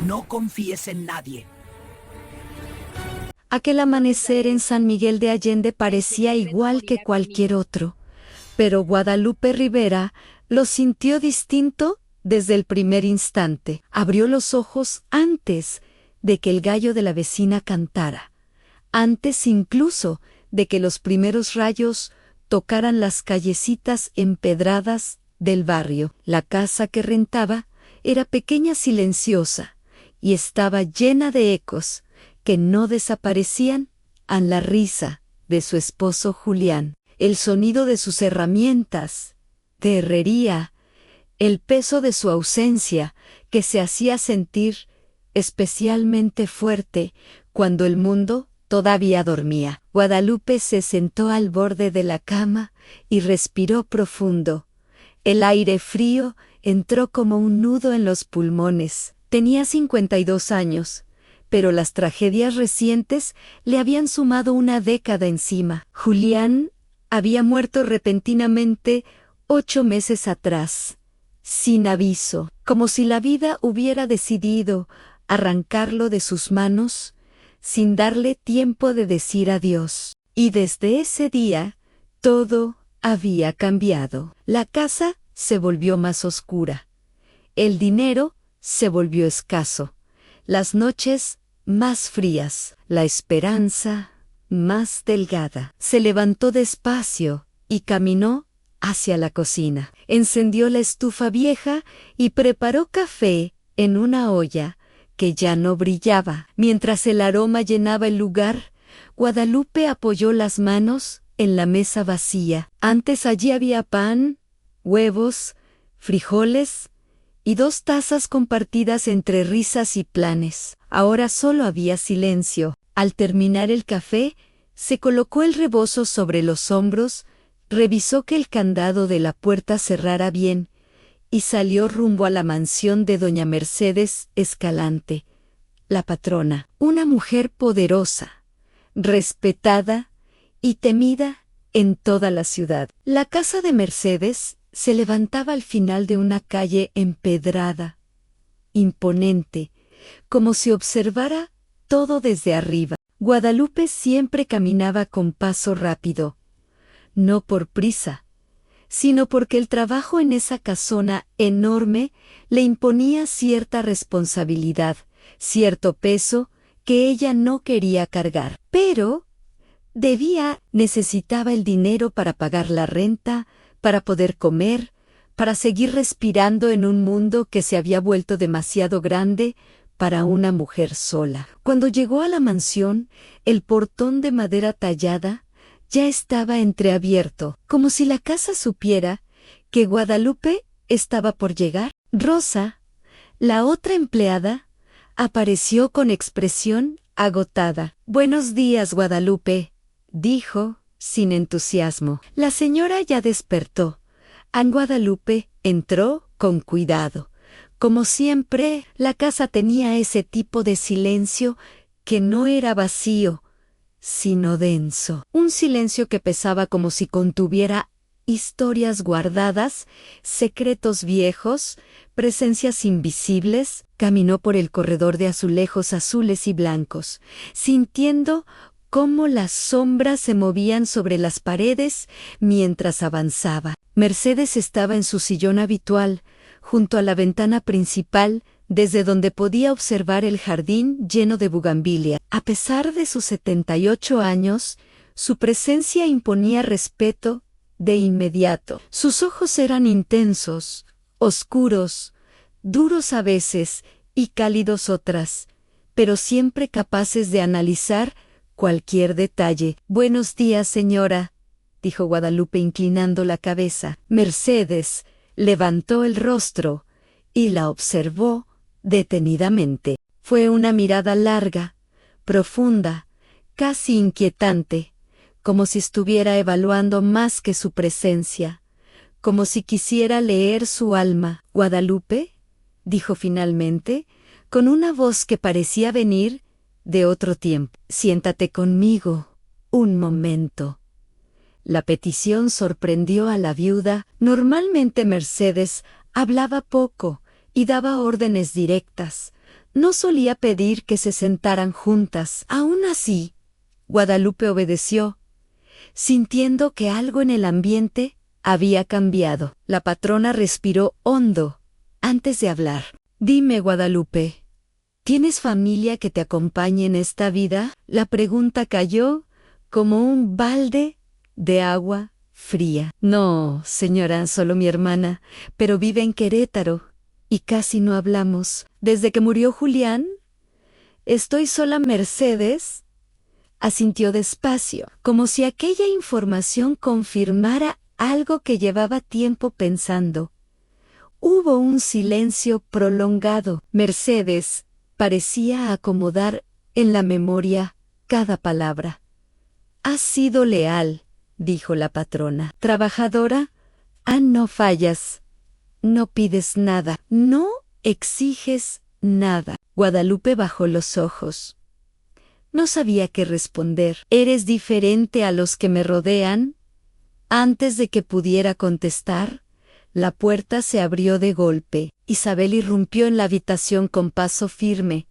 No confíes en nadie. Aquel amanecer en San Miguel de Allende parecía igual que cualquier otro, pero Guadalupe Rivera lo sintió distinto desde el primer instante. Abrió los ojos antes de que el gallo de la vecina cantara, antes incluso de que los primeros rayos tocaran las callecitas empedradas del barrio. La casa que rentaba era pequeña, silenciosa, y estaba llena de ecos que no desaparecían a la risa de su esposo Julián, el sonido de sus herramientas de herrería, el peso de su ausencia que se hacía sentir especialmente fuerte cuando el mundo todavía dormía. Guadalupe se sentó al borde de la cama y respiró profundo. El aire frío entró como un nudo en los pulmones. Tenía 52 años, pero las tragedias recientes le habían sumado una década encima. Julián había muerto repentinamente 8 meses atrás, sin aviso, como si la vida hubiera decidido arrancarlo de sus manos, sin darle tiempo de decir adiós. Y desde ese día, todo había cambiado. La casa se volvió más oscura. El dinero se volvió escaso. Las noches más frías. La esperanza más delgada. Se levantó despacio y caminó hacia la cocina. Encendió la estufa vieja y preparó café en una olla que ya no brillaba. Mientras el aroma llenaba el lugar, Guadalupe apoyó las manos en la mesa vacía. Antes allí había pan, huevos, frijoles y 2 tazas compartidas entre risas y planes. Ahora solo había silencio. Al terminar el café, se colocó el rebozo sobre los hombros, revisó que el candado de la puerta cerrara bien y salió rumbo a la mansión de doña Mercedes Escalante, la patrona, una mujer poderosa, respetada y temida en toda la ciudad. La casa de Mercedes se levantaba al final de una calle empedrada, imponente, como si observara todo desde arriba. Guadalupe siempre caminaba con paso rápido, no por prisa, sino porque el trabajo en esa casona enorme le imponía cierta responsabilidad, cierto peso que ella no quería cargar. Pero necesitaba el dinero para pagar la renta, para poder comer, para seguir respirando en un mundo que se había vuelto demasiado grande para una mujer sola. Cuando llegó a la mansión, el portón de madera tallada ya estaba entreabierto, como si la casa supiera que Guadalupe estaba por llegar. Rosa, la otra empleada, apareció con expresión agotada. «Buenos días, Guadalupe», dijo, sin entusiasmo. La señora ya despertó. Guadalupe entró con cuidado. Como siempre, la casa tenía ese tipo de silencio que no era vacío, sino denso. Un silencio que pesaba como si contuviera historias guardadas, secretos viejos, presencias invisibles. Caminó por el corredor de azulejos azules y blancos, sintiendo cómo las sombras se movían sobre las paredes mientras avanzaba. Mercedes estaba en su sillón habitual, junto a la ventana principal, desde donde podía observar el jardín lleno de bugambilia. A pesar de sus 78 años, su presencia imponía respeto de inmediato. Sus ojos eran intensos, oscuros, duros a veces y cálidos otras, pero siempre capaces de analizar cualquier detalle. «Buenos días, señora», dijo Guadalupe inclinando la cabeza. Mercedes levantó el rostro y la observó detenidamente. Fue una mirada larga, profunda, casi inquietante, como si estuviera evaluando más que su presencia, como si quisiera leer su alma. «Guadalupe», dijo finalmente, con una voz que parecía venir de otro tiempo. «Siéntate conmigo un momento». La petición sorprendió a la viuda. Normalmente Mercedes hablaba poco y daba órdenes directas, no solía pedir que se sentaran juntas. Aún así, Guadalupe obedeció, sintiendo que algo en el ambiente había cambiado. La patrona respiró hondo antes de hablar. Dime, Guadalupe, ¿tienes familia que te acompañe en esta vida? La pregunta cayó como un balde de agua fría. No, señora, solo mi hermana, pero vive en Querétaro y casi no hablamos. Desde que murió Julián, estoy sola. Mercedes asintió despacio, como si aquella información confirmara algo que llevaba tiempo pensando. Hubo un silencio prolongado. Mercedes parecía acomodar en la memoria cada palabra. Has sido leal, dijo la patrona. Trabajadora, no fallas. No pides nada. No exiges nada. Guadalupe bajó los ojos. No sabía qué responder. ¿Eres diferente a los que me rodean? Antes de que pudiera contestar, la puerta se abrió de golpe. Isabel irrumpió en la habitación con paso firme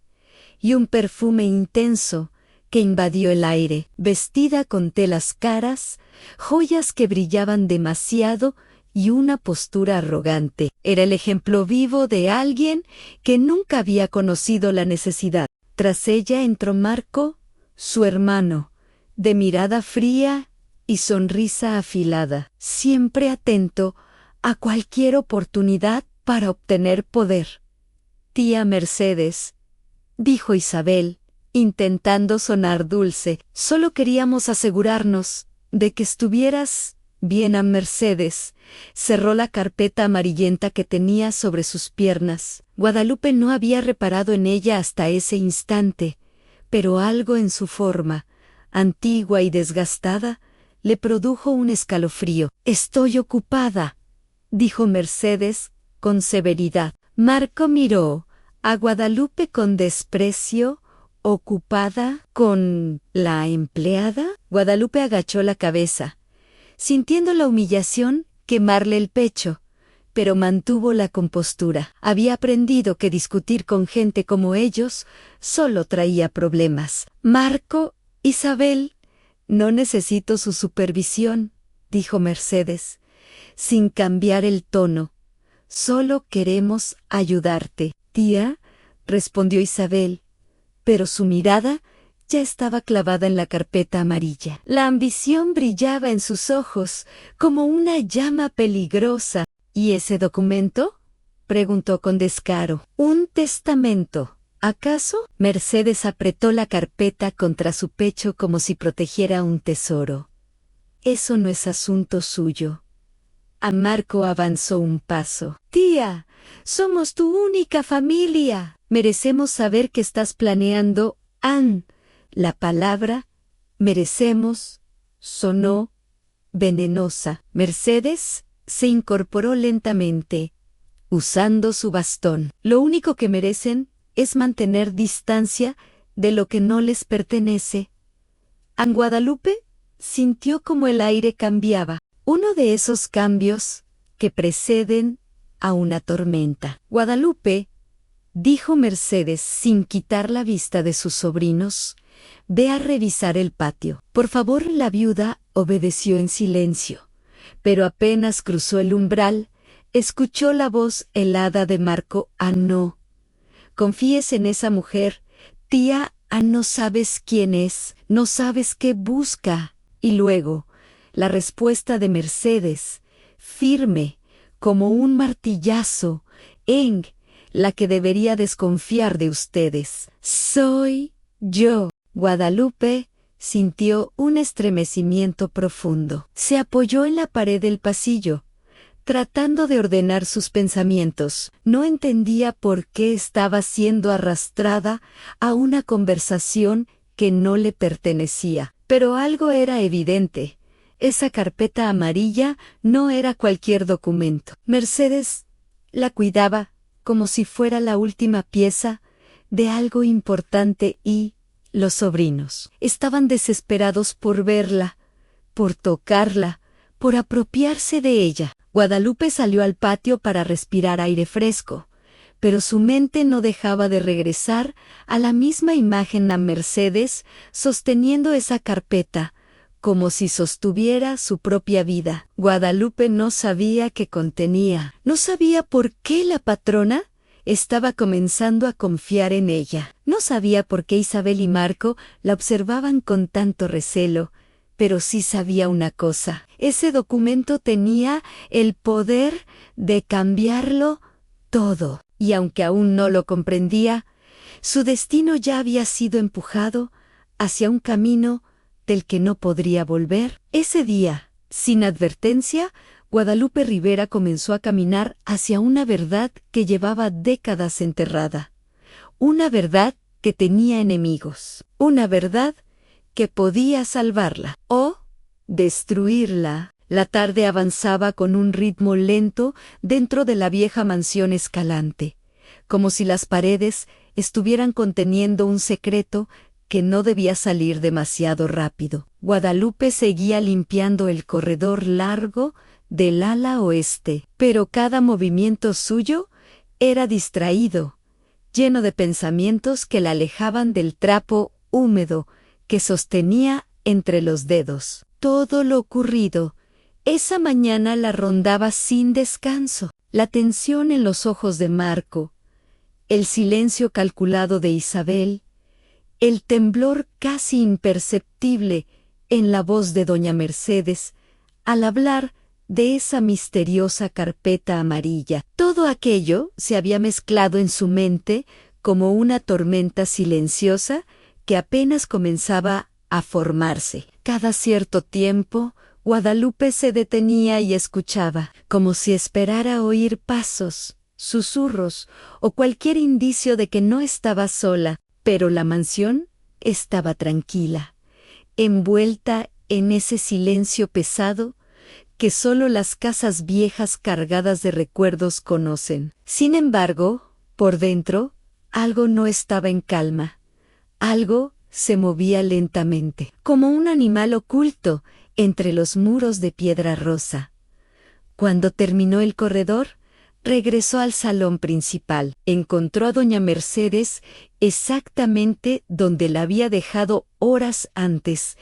y un perfume intenso que invadió el aire, vestida con telas caras, joyas que brillaban demasiado y una postura arrogante. Era el ejemplo vivo de alguien que nunca había conocido la necesidad. Tras ella entró Marco, su hermano, de mirada fría y sonrisa afilada, siempre atento a cualquier oportunidad para obtener poder. Tía Mercedes, dijo Isabel, intentando sonar dulce, solo queríamos asegurarnos de que estuvieras bien. A Mercedes cerró la carpeta amarillenta que tenía sobre sus piernas. Guadalupe no había reparado en ella hasta ese instante, pero algo en su forma, antigua y desgastada, le produjo un escalofrío. Estoy ocupada, dijo Mercedes con severidad. Marco miró a Guadalupe con desprecio. ¿Ocupada con la empleada? Guadalupe agachó la cabeza, sintiendo la humillación quemarle el pecho, pero mantuvo la compostura. Había aprendido que discutir con gente como ellos solo traía problemas. Marco, Isabel, no necesito su supervisión, dijo Mercedes, sin cambiar el tono. Solo queremos ayudarte. Tía, respondió Isabel, pero su mirada ya estaba clavada en la carpeta amarilla. La ambición brillaba en sus ojos como una llama peligrosa. ¿Y ese documento?, preguntó con descaro. Un testamento, ¿acaso? Mercedes apretó la carpeta contra su pecho como si protegiera un tesoro. Eso no es asunto suyo. A Marco avanzó un paso. Tía, somos tu única familia. Merecemos saber qué estás planeando. La palabra merecemos sonó venenosa. Mercedes se incorporó lentamente, usando su bastón. Lo único que merecen es mantener distancia de lo que no les pertenece. Guadalupe sintió como el aire cambiaba, uno de esos cambios que preceden a una tormenta. Guadalupe, dijo Mercedes sin quitar la vista de sus sobrinos, ve a revisar el patio. Por favor. La viuda obedeció en silencio, pero apenas cruzó el umbral, escuchó la voz helada de Marco. No confíes en esa mujer, tía. No sabes quién es, no sabes qué busca. Y luego, la respuesta de Mercedes, firme, como un martillazo, la que debería desconfiar de ustedes. Soy yo. Guadalupe sintió un estremecimiento profundo. Se apoyó en la pared del pasillo, tratando de ordenar sus pensamientos. No entendía por qué estaba siendo arrastrada a una conversación que no le pertenecía. Pero algo era evidente. Esa carpeta amarilla no era cualquier documento. Mercedes la cuidaba como si fuera la última pieza de algo importante y los sobrinos estaban desesperados por verla, por tocarla, por apropiarse de ella. Guadalupe salió al patio para respirar aire fresco, pero su mente no dejaba de regresar a la misma imagen a Mercedes sosteniendo esa carpeta, como si sostuviera su propia vida. Guadalupe no sabía qué contenía, no sabía por qué la patrona estaba comenzando a confiar en ella. No sabía por qué Isabel y Marco la observaban con tanto recelo, pero sí sabía una cosa: ese documento tenía el poder de cambiarlo todo. Y aunque aún no lo comprendía, su destino ya había sido empujado hacia un camino del que no podría volver. Ese día, sin advertencia, Guadalupe Rivera comenzó a caminar hacia una verdad que llevaba décadas enterrada. Una verdad que tenía enemigos. Una verdad que podía salvarla o destruirla. La tarde avanzaba con un ritmo lento dentro de la vieja mansión Escalante, como si las paredes estuvieran conteniendo un secreto que no debía salir demasiado rápido. Guadalupe seguía limpiando el corredor largo del ala oeste, pero cada movimiento suyo era distraído, lleno de pensamientos que la alejaban del trapo húmedo que sostenía entre los dedos. Todo lo ocurrido esa mañana la rondaba sin descanso. La tensión en los ojos de Marco, el silencio calculado de Isabel, el temblor casi imperceptible en la voz de doña Mercedes al hablar de esa misteriosa carpeta amarilla. Todo aquello se había mezclado en su mente como una tormenta silenciosa que apenas comenzaba a formarse. Cada cierto tiempo, Guadalupe se detenía y escuchaba, como si esperara oír pasos, susurros o cualquier indicio de que no estaba sola, pero la mansión estaba tranquila, envuelta en ese silencio pesado que solo las casas viejas cargadas de recuerdos conocen. Sin embargo, por dentro, algo no estaba en calma. Algo se movía lentamente, como un animal oculto entre los muros de piedra rosa. Cuando terminó el corredor, regresó al salón principal. Encontró a doña Mercedes exactamente donde la había dejado horas antes,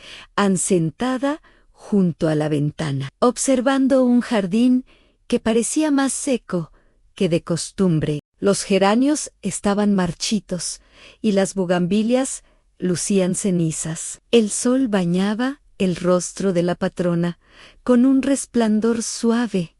sentada junto a la ventana, observando un jardín que parecía más seco que de costumbre. Los geranios estaban marchitos y las bugambilias lucían cenizas. El sol bañaba el rostro de la patrona con un resplandor suave,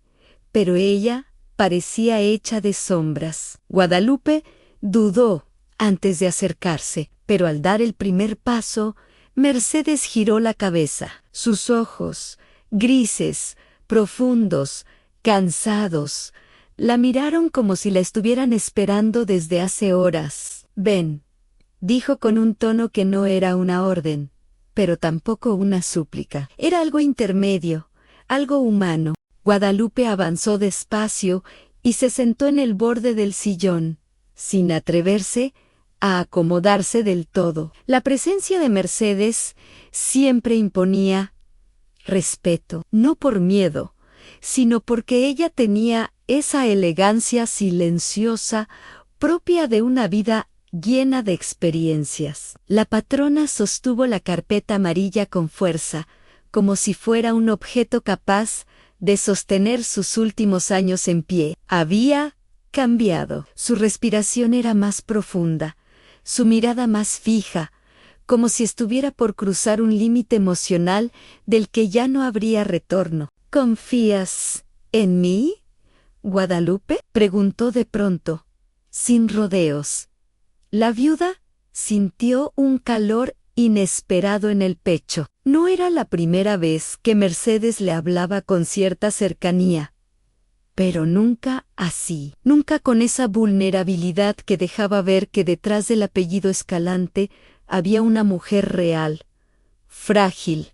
pero ella parecía hecha de sombras. Guadalupe dudó antes de acercarse, pero al dar el primer paso, Mercedes giró la cabeza. Sus ojos, grises, profundos, cansados, la miraron como si la estuvieran esperando desde hace horas. «Ven», dijo con un tono que no era una orden, pero tampoco una súplica. Era algo intermedio, algo humano. Guadalupe avanzó despacio y se sentó en el borde del sillón, sin atreverse a acomodarse del todo. La presencia de Mercedes siempre imponía respeto, no por miedo, sino porque ella tenía esa elegancia silenciosa propia de una vida llena de experiencias. La patrona sostuvo la carpeta amarilla con fuerza, como si fuera un objeto capaz de sostener sus últimos años en pie. Había cambiado. Su respiración era más profunda, su mirada más fija, como si estuviera por cruzar un límite emocional del que ya no habría retorno. «¿Confías en mí, Guadalupe?», preguntó de pronto, sin rodeos. La viuda sintió un calor inesperado en el pecho. No era la primera vez que Mercedes le hablaba con cierta cercanía, pero nunca así, nunca con esa vulnerabilidad que dejaba ver que detrás del apellido Escalante había una mujer real, frágil,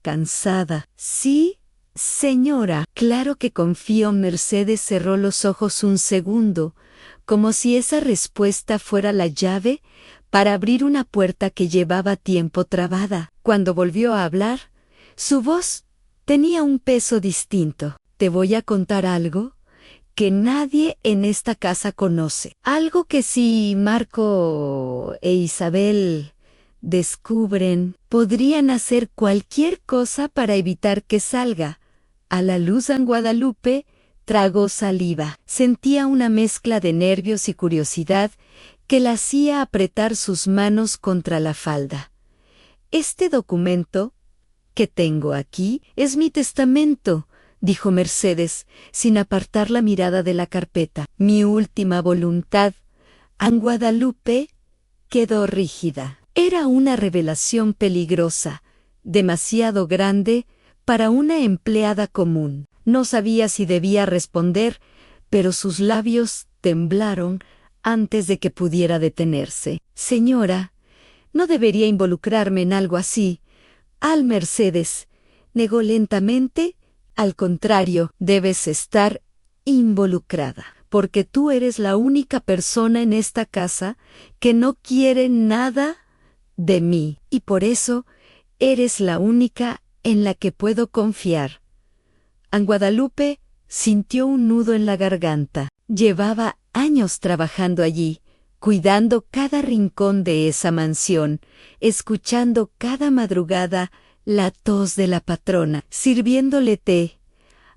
cansada. «Sí, señora». «Claro que confío». Mercedes cerró los ojos un segundo, como si esa respuesta fuera la llave para abrir una puerta que llevaba tiempo trabada. Cuando volvió a hablar, su voz tenía un peso distinto. «Te voy a contar algo que nadie en esta casa conoce. Algo que si Marco e Isabel descubren, podrían hacer cualquier cosa para evitar que salga a la luz. En Guadalupe tragó saliva. Sentía una mezcla de nervios y curiosidad que la hacía apretar sus manos contra la falda. Este documento que tengo aquí es mi testamento, dijo Mercedes, sin apartar la mirada de la carpeta. Mi última voluntad. En Guadalupe quedó rígida. Era una revelación peligrosa, demasiado grande para una empleada común. No sabía si debía responder, pero sus labios temblaron antes de que pudiera detenerse. Señora, no debería involucrarme en algo así. Mercedes, negó lentamente. Al contrario, debes estar involucrada, porque tú eres la única persona en esta casa que no quiere nada de mí, y por eso eres la única en la que puedo confiar. En Guadalupe sintió un nudo en la garganta. Llevaba años trabajando allí, cuidando cada rincón de esa mansión, escuchando cada madrugada la tos de la patrona, sirviéndole té,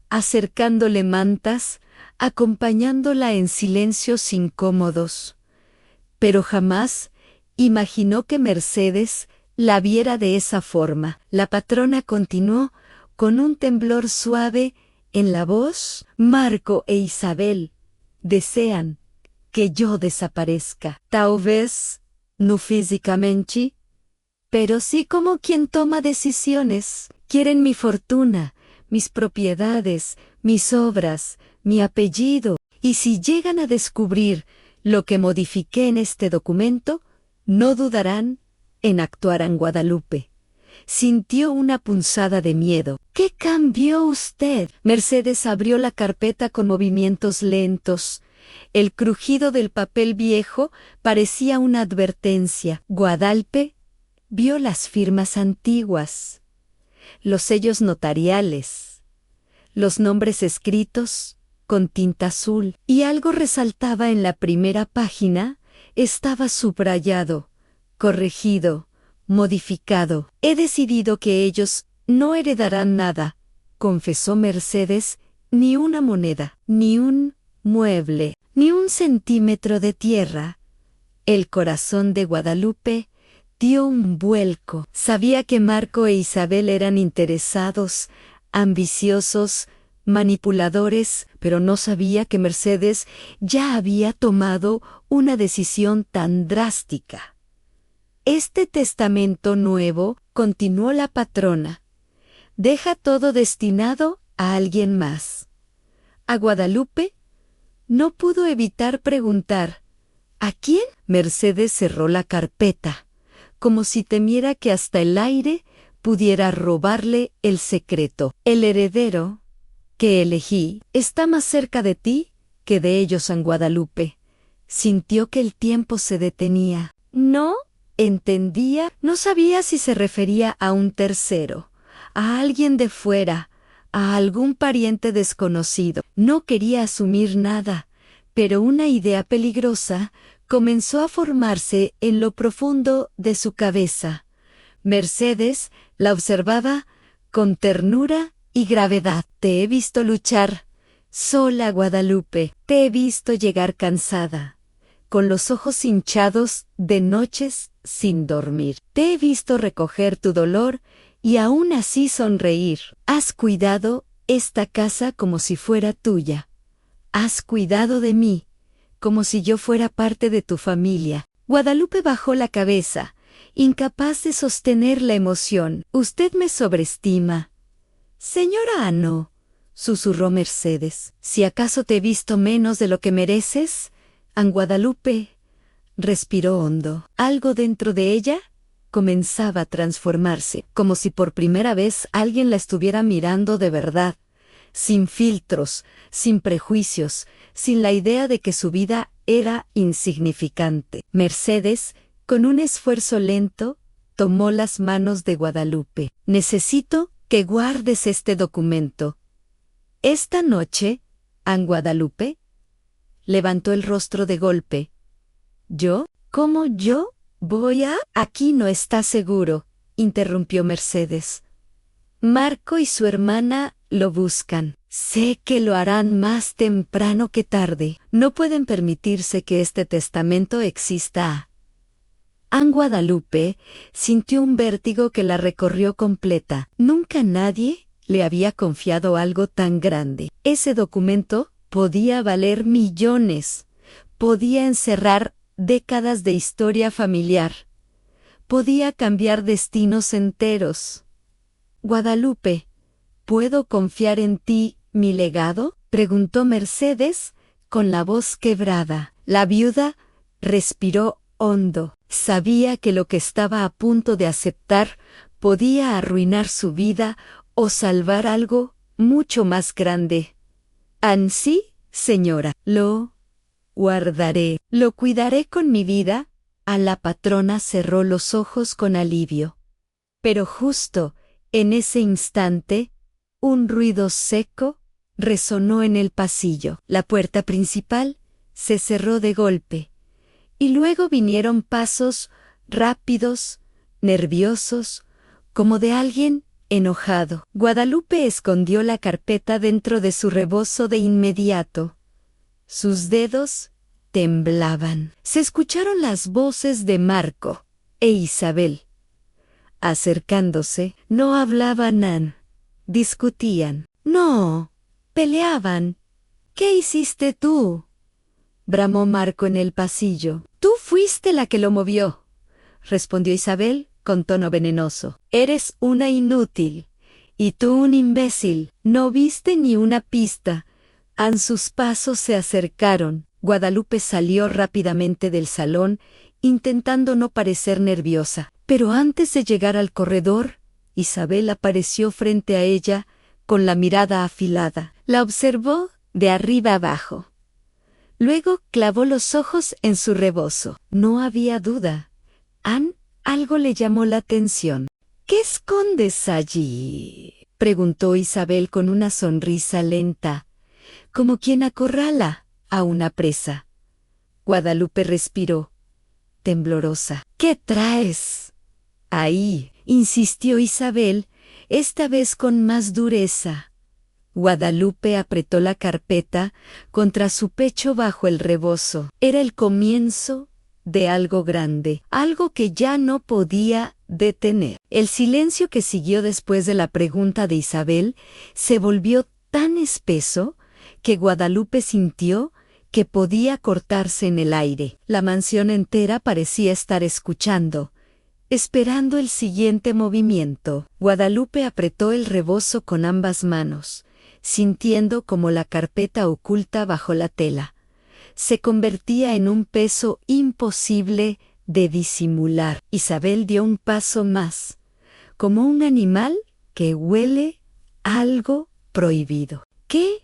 acercándole mantas, acompañándola en silencios incómodos. Pero jamás imaginó que Mercedes la viera de esa forma. La patrona continuó con un temblor suave en la voz. Marco e Isabel desean que yo desaparezca. Tal vez no físicamente, pero sí como quien toma decisiones. Quieren mi fortuna, mis propiedades, mis obras, mi apellido. Y si llegan a descubrir lo que modifiqué en este documento, no dudarán en actuar. En Guadalupe sintió una punzada de miedo. ¿Qué cambió usted? Mercedes abrió la carpeta con movimientos lentos. El crujido del papel viejo parecía una advertencia. Guadalupe vio las firmas antiguas, los sellos notariales, los nombres escritos con tinta azul, y algo resaltaba en la primera página. Estaba subrayado, corregido, modificado. He decidido que ellos no heredarán nada, confesó Mercedes, ni una moneda, ni un mueble, ni un centímetro de tierra. El corazón de Guadalupe dio un vuelco. Sabía que Marco e Isabel eran interesados, ambiciosos, manipuladores, pero no sabía que Mercedes ya había tomado una decisión tan drástica. Este testamento nuevo, continuó la patrona, deja todo destinado a alguien más. A Guadalupe no pudo evitar preguntar, ¿a quién? Mercedes cerró la carpeta, como si temiera que hasta el aire pudiera robarle el secreto. El heredero que elegí está más cerca de ti que de ellos. En Guadalupe sintió que el tiempo se detenía. No entendía, no sabía si se refería a un tercero, a alguien de fuera, a algún pariente desconocido. No quería asumir nada, pero una idea peligrosa comenzó a formarse en lo profundo de su cabeza. Mercedes la observaba con ternura y gravedad. Te he visto luchar sola, Guadalupe. Te he visto llegar cansada, con los ojos hinchados de noches sin dormir. Te he visto recoger tu dolor y aún así sonreír. Has cuidado esta casa como si fuera tuya. Has cuidado de mí como si yo fuera parte de tu familia. Guadalupe bajó la cabeza, incapaz de sostener la emoción. Usted me sobreestima. Señora no, susurró Mercedes. Si acaso te he visto menos de lo que mereces. En Guadalupe respiró hondo. Algo dentro de ella comenzaba a transformarse, como si por primera vez alguien la estuviera mirando de verdad, sin filtros, sin prejuicios, sin la idea de que su vida era insignificante. Mercedes, con un esfuerzo lento, tomó las manos de Guadalupe. Necesito que guardes este documento. Esta noche ¿An Guadalupe? Levantó el rostro de golpe. ¿Yo? ¿Cómo yo? ¿Voy a? Aquí no está seguro, interrumpió Mercedes. Marco y su hermana lo buscan. Sé que lo harán más temprano que tarde. No pueden permitirse que este testamento exista. An Guadalupe sintió un vértigo que la recorrió completa. Nunca nadie le había confiado algo tan grande. Ese documento podía valer millones. Podía encerrar décadas de historia familiar. Podía cambiar destinos enteros. Guadalupe, ¿puedo confiar en ti, mi legado? Preguntó Mercedes con la voz quebrada. La viuda respiró hondo. Sabía que lo que estaba a punto de aceptar podía arruinar su vida o salvar algo mucho más grande. Ansí, señora, lo guardaré, lo cuidaré con mi vida. A la patrona cerró los ojos con alivio. Pero justo en ese instante, un ruido seco resonó en el pasillo. La puerta principal se cerró de golpe, y luego vinieron pasos rápidos, nerviosos, como de alguien enojado. Guadalupe escondió la carpeta dentro de su rebozo de inmediato. Sus dedos temblaban. Se escucharon las voces de Marco e Isabel. Acercándose, no hablaban, discutían. No, peleaban. ¿Qué hiciste tú? Bramó Marco en el pasillo. Tú fuiste la que lo movió, respondió Isabel con tono venenoso. Eres una inútil. Y tú un imbécil. No viste ni una pista. Sus pasos se acercaron. Guadalupe salió rápidamente del salón, intentando no parecer nerviosa. Pero antes de llegar al corredor, Isabel apareció frente a ella con la mirada afilada. La observó de arriba abajo. Luego clavó los ojos en su rebozo. No había duda. Algo le llamó la atención. ¿Qué escondes allí? Preguntó Isabel con una sonrisa lenta, como quien acorrala a una presa. Guadalupe respiró, temblorosa. ¿Qué traes? Ahí, insistió Isabel, esta vez con más dureza. Guadalupe apretó la carpeta contra su pecho bajo el rebozo. Era el comienzo de algo grande, algo que ya no podía detener. El silencio que siguió después de la pregunta de Isabel se volvió tan espeso que Guadalupe sintió que podía cortarse en el aire. La mansión entera parecía estar escuchando, esperando el siguiente movimiento. Guadalupe apretó el rebozo con ambas manos, sintiendo como la carpeta oculta bajo la tela se convertía en un peso imposible de disimular. Isabel dio un paso más, como un animal que huele algo prohibido. ¿Qué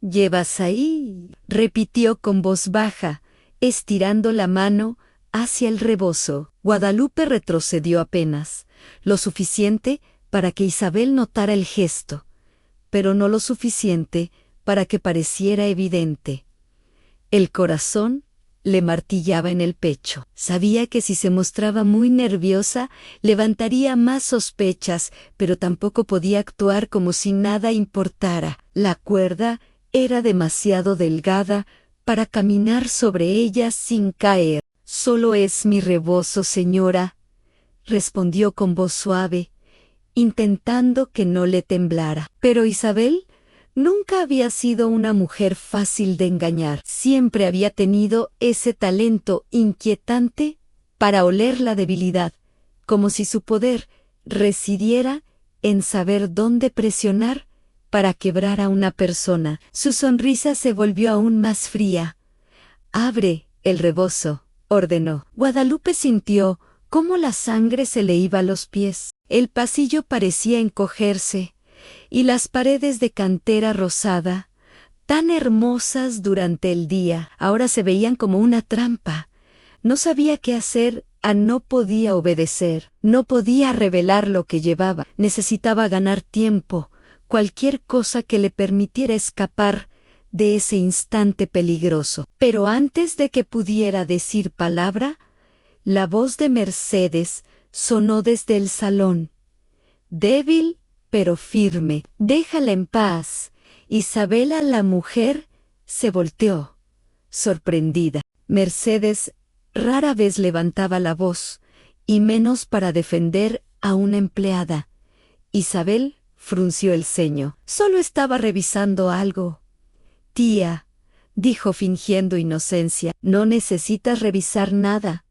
llevas ahí? Repitió con voz baja, estirando la mano hacia el rebozo. Guadalupe retrocedió apenas, lo suficiente para que Isabel notara el gesto, pero no lo suficiente para que pareciera evidente. El corazón le martillaba en el pecho. Sabía que si se mostraba muy nerviosa, levantaría más sospechas, pero tampoco podía actuar como si nada importara. La cuerda era demasiado delgada para caminar sobre ella sin caer. «Solo es mi rebozo, señora», respondió con voz suave, intentando que no le temblara. Pero Isabel nunca había sido una mujer fácil de engañar. Siempre había tenido ese talento inquietante para oler la debilidad, como si su poder residiera en saber dónde presionar para quebrar a una persona. Su sonrisa se volvió aún más fría. «Abre el rebozo», ordenó. Guadalupe sintió cómo la sangre se le iba a los pies. El pasillo parecía encogerse, y las paredes de cantera rosada, tan hermosas durante el día, ahora se veían como una trampa. No sabía qué hacer, no podía obedecer, no podía revelar lo que llevaba. Necesitaba ganar tiempo, cualquier cosa que le permitiera escapar de ese instante peligroso. Pero antes de que pudiera decir palabra, la voz de Mercedes sonó desde el salón. Débil, pero firme. «Déjala en paz». Isabela, la mujer, se volteó, sorprendida. Mercedes rara vez levantaba la voz, y menos para defender a una empleada. Isabel frunció el ceño. «Solo estaba revisando algo». «Tía», dijo fingiendo inocencia. «No necesitas revisar nada»,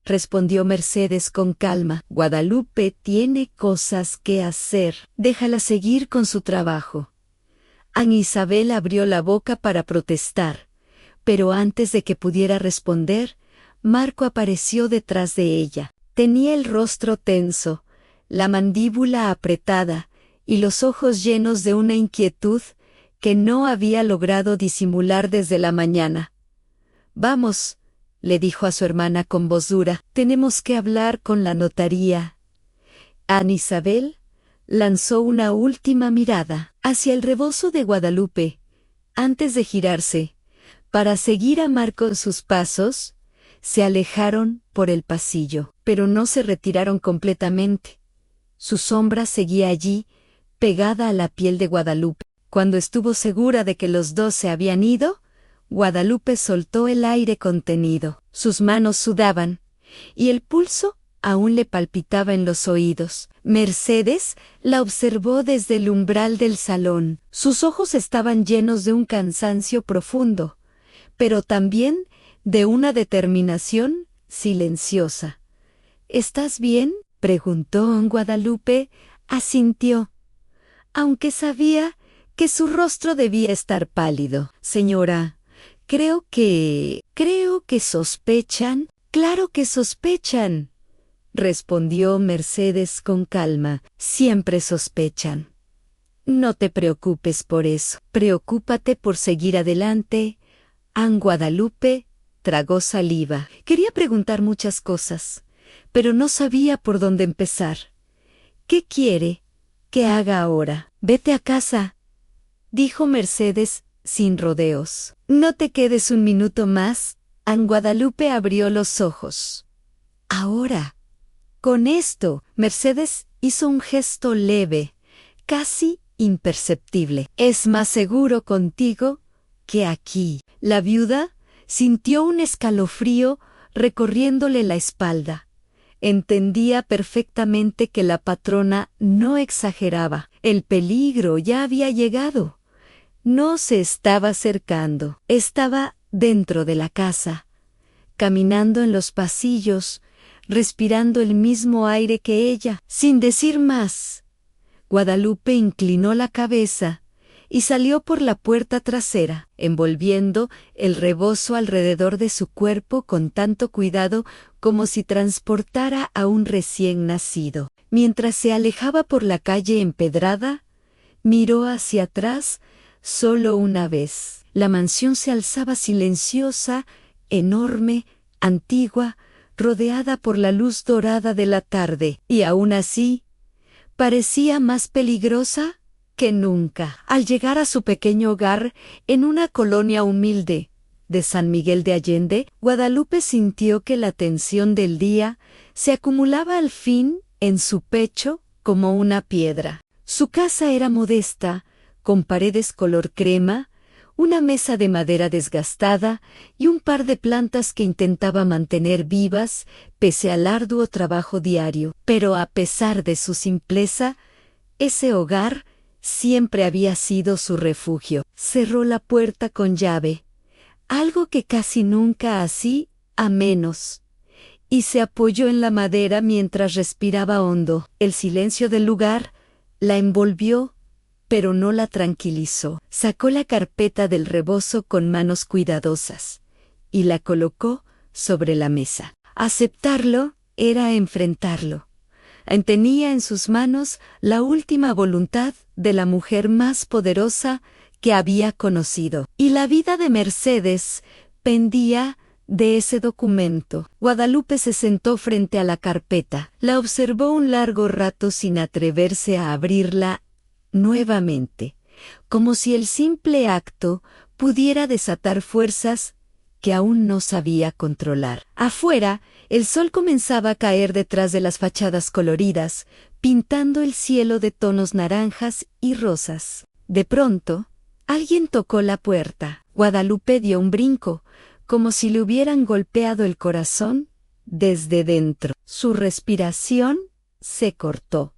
respondió Mercedes con calma. «Guadalupe tiene cosas que hacer. Déjala seguir con su trabajo». Ana Isabel abrió la boca para protestar, pero antes de que pudiera responder, Marco apareció detrás de ella. Tenía el rostro tenso, la mandíbula apretada y los ojos llenos de una inquietud que no había logrado disimular desde la mañana. «Vamos», le dijo a su hermana con voz dura, «tenemos que hablar con la notaría». Ana Isabel lanzó una última mirada hacia el rebozo de Guadalupe, antes de girarse, para seguir a Marco en sus pasos. Se alejaron por el pasillo, pero no se retiraron completamente. Su sombra seguía allí, pegada a la piel de Guadalupe. Cuando estuvo segura de que los dos se habían ido, Guadalupe soltó el aire contenido. Sus manos sudaban, y el pulso aún le palpitaba en los oídos. Mercedes la observó desde el umbral del salón. Sus ojos estaban llenos de un cansancio profundo, pero también de una determinación silenciosa. «¿Estás bien?», preguntó Guadalupe. Asintió, aunque sabía que su rostro debía estar pálido. «Señora, creo que sospechan». «Claro que sospechan», respondió Mercedes con calma. «Siempre sospechan. No te preocupes por eso. Preocúpate por seguir adelante». Guadalupe tragó saliva. Quería preguntar muchas cosas, pero no sabía por dónde empezar. «¿Qué quiere que haga ahora?» «Vete a casa», dijo Mercedes sin rodeos. «No te quedes un minuto más». Guadalupe abrió los ojos. «Ahora». Con esto, Mercedes hizo un gesto leve, casi imperceptible. «Es más seguro contigo que aquí». La viuda sintió un escalofrío recorriéndole la espalda. Entendía perfectamente que la patrona no exageraba. El peligro ya había llegado. No se estaba acercando. Estaba dentro de la casa, caminando en los pasillos, respirando el mismo aire que ella. Sin decir más, Guadalupe inclinó la cabeza y salió por la puerta trasera, envolviendo el rebozo alrededor de su cuerpo con tanto cuidado como si transportara a un recién nacido. Mientras se alejaba por la calle empedrada, miró hacia atrás solo una vez. La mansión se alzaba silenciosa, enorme, antigua, rodeada por la luz dorada de la tarde, y aún así, parecía más peligrosa que nunca. Al llegar a su pequeño hogar en una colonia humilde de San Miguel de Allende, Guadalupe sintió que la tensión del día se acumulaba al fin en su pecho como una piedra. Su casa era modesta, con paredes color crema, una mesa de madera desgastada y un par de plantas que intentaba mantener vivas pese al arduo trabajo diario. Pero a pesar de su simpleza, ese hogar siempre había sido su refugio. Cerró la puerta con llave, algo que casi nunca hacía a menos, y se apoyó en la madera mientras respiraba hondo. El silencio del lugar la envolvió, pero no la tranquilizó. Sacó la carpeta del rebozo con manos cuidadosas y la colocó sobre la mesa. Aceptarlo era enfrentarlo. Tenía en sus manos la última voluntad de la mujer más poderosa que había conocido. Y la vida de Mercedes pendía de ese documento. Guadalupe se sentó frente a la carpeta. La observó un largo rato sin atreverse a abrirla nuevamente, como si el simple acto pudiera desatar fuerzas que aún no sabía controlar. Afuera, el sol comenzaba a caer detrás de las fachadas coloridas, pintando el cielo de tonos naranjas y rosas. De pronto, alguien tocó la puerta. Guadalupe dio un brinco, como si le hubieran golpeado el corazón desde dentro. Su respiración se cortó.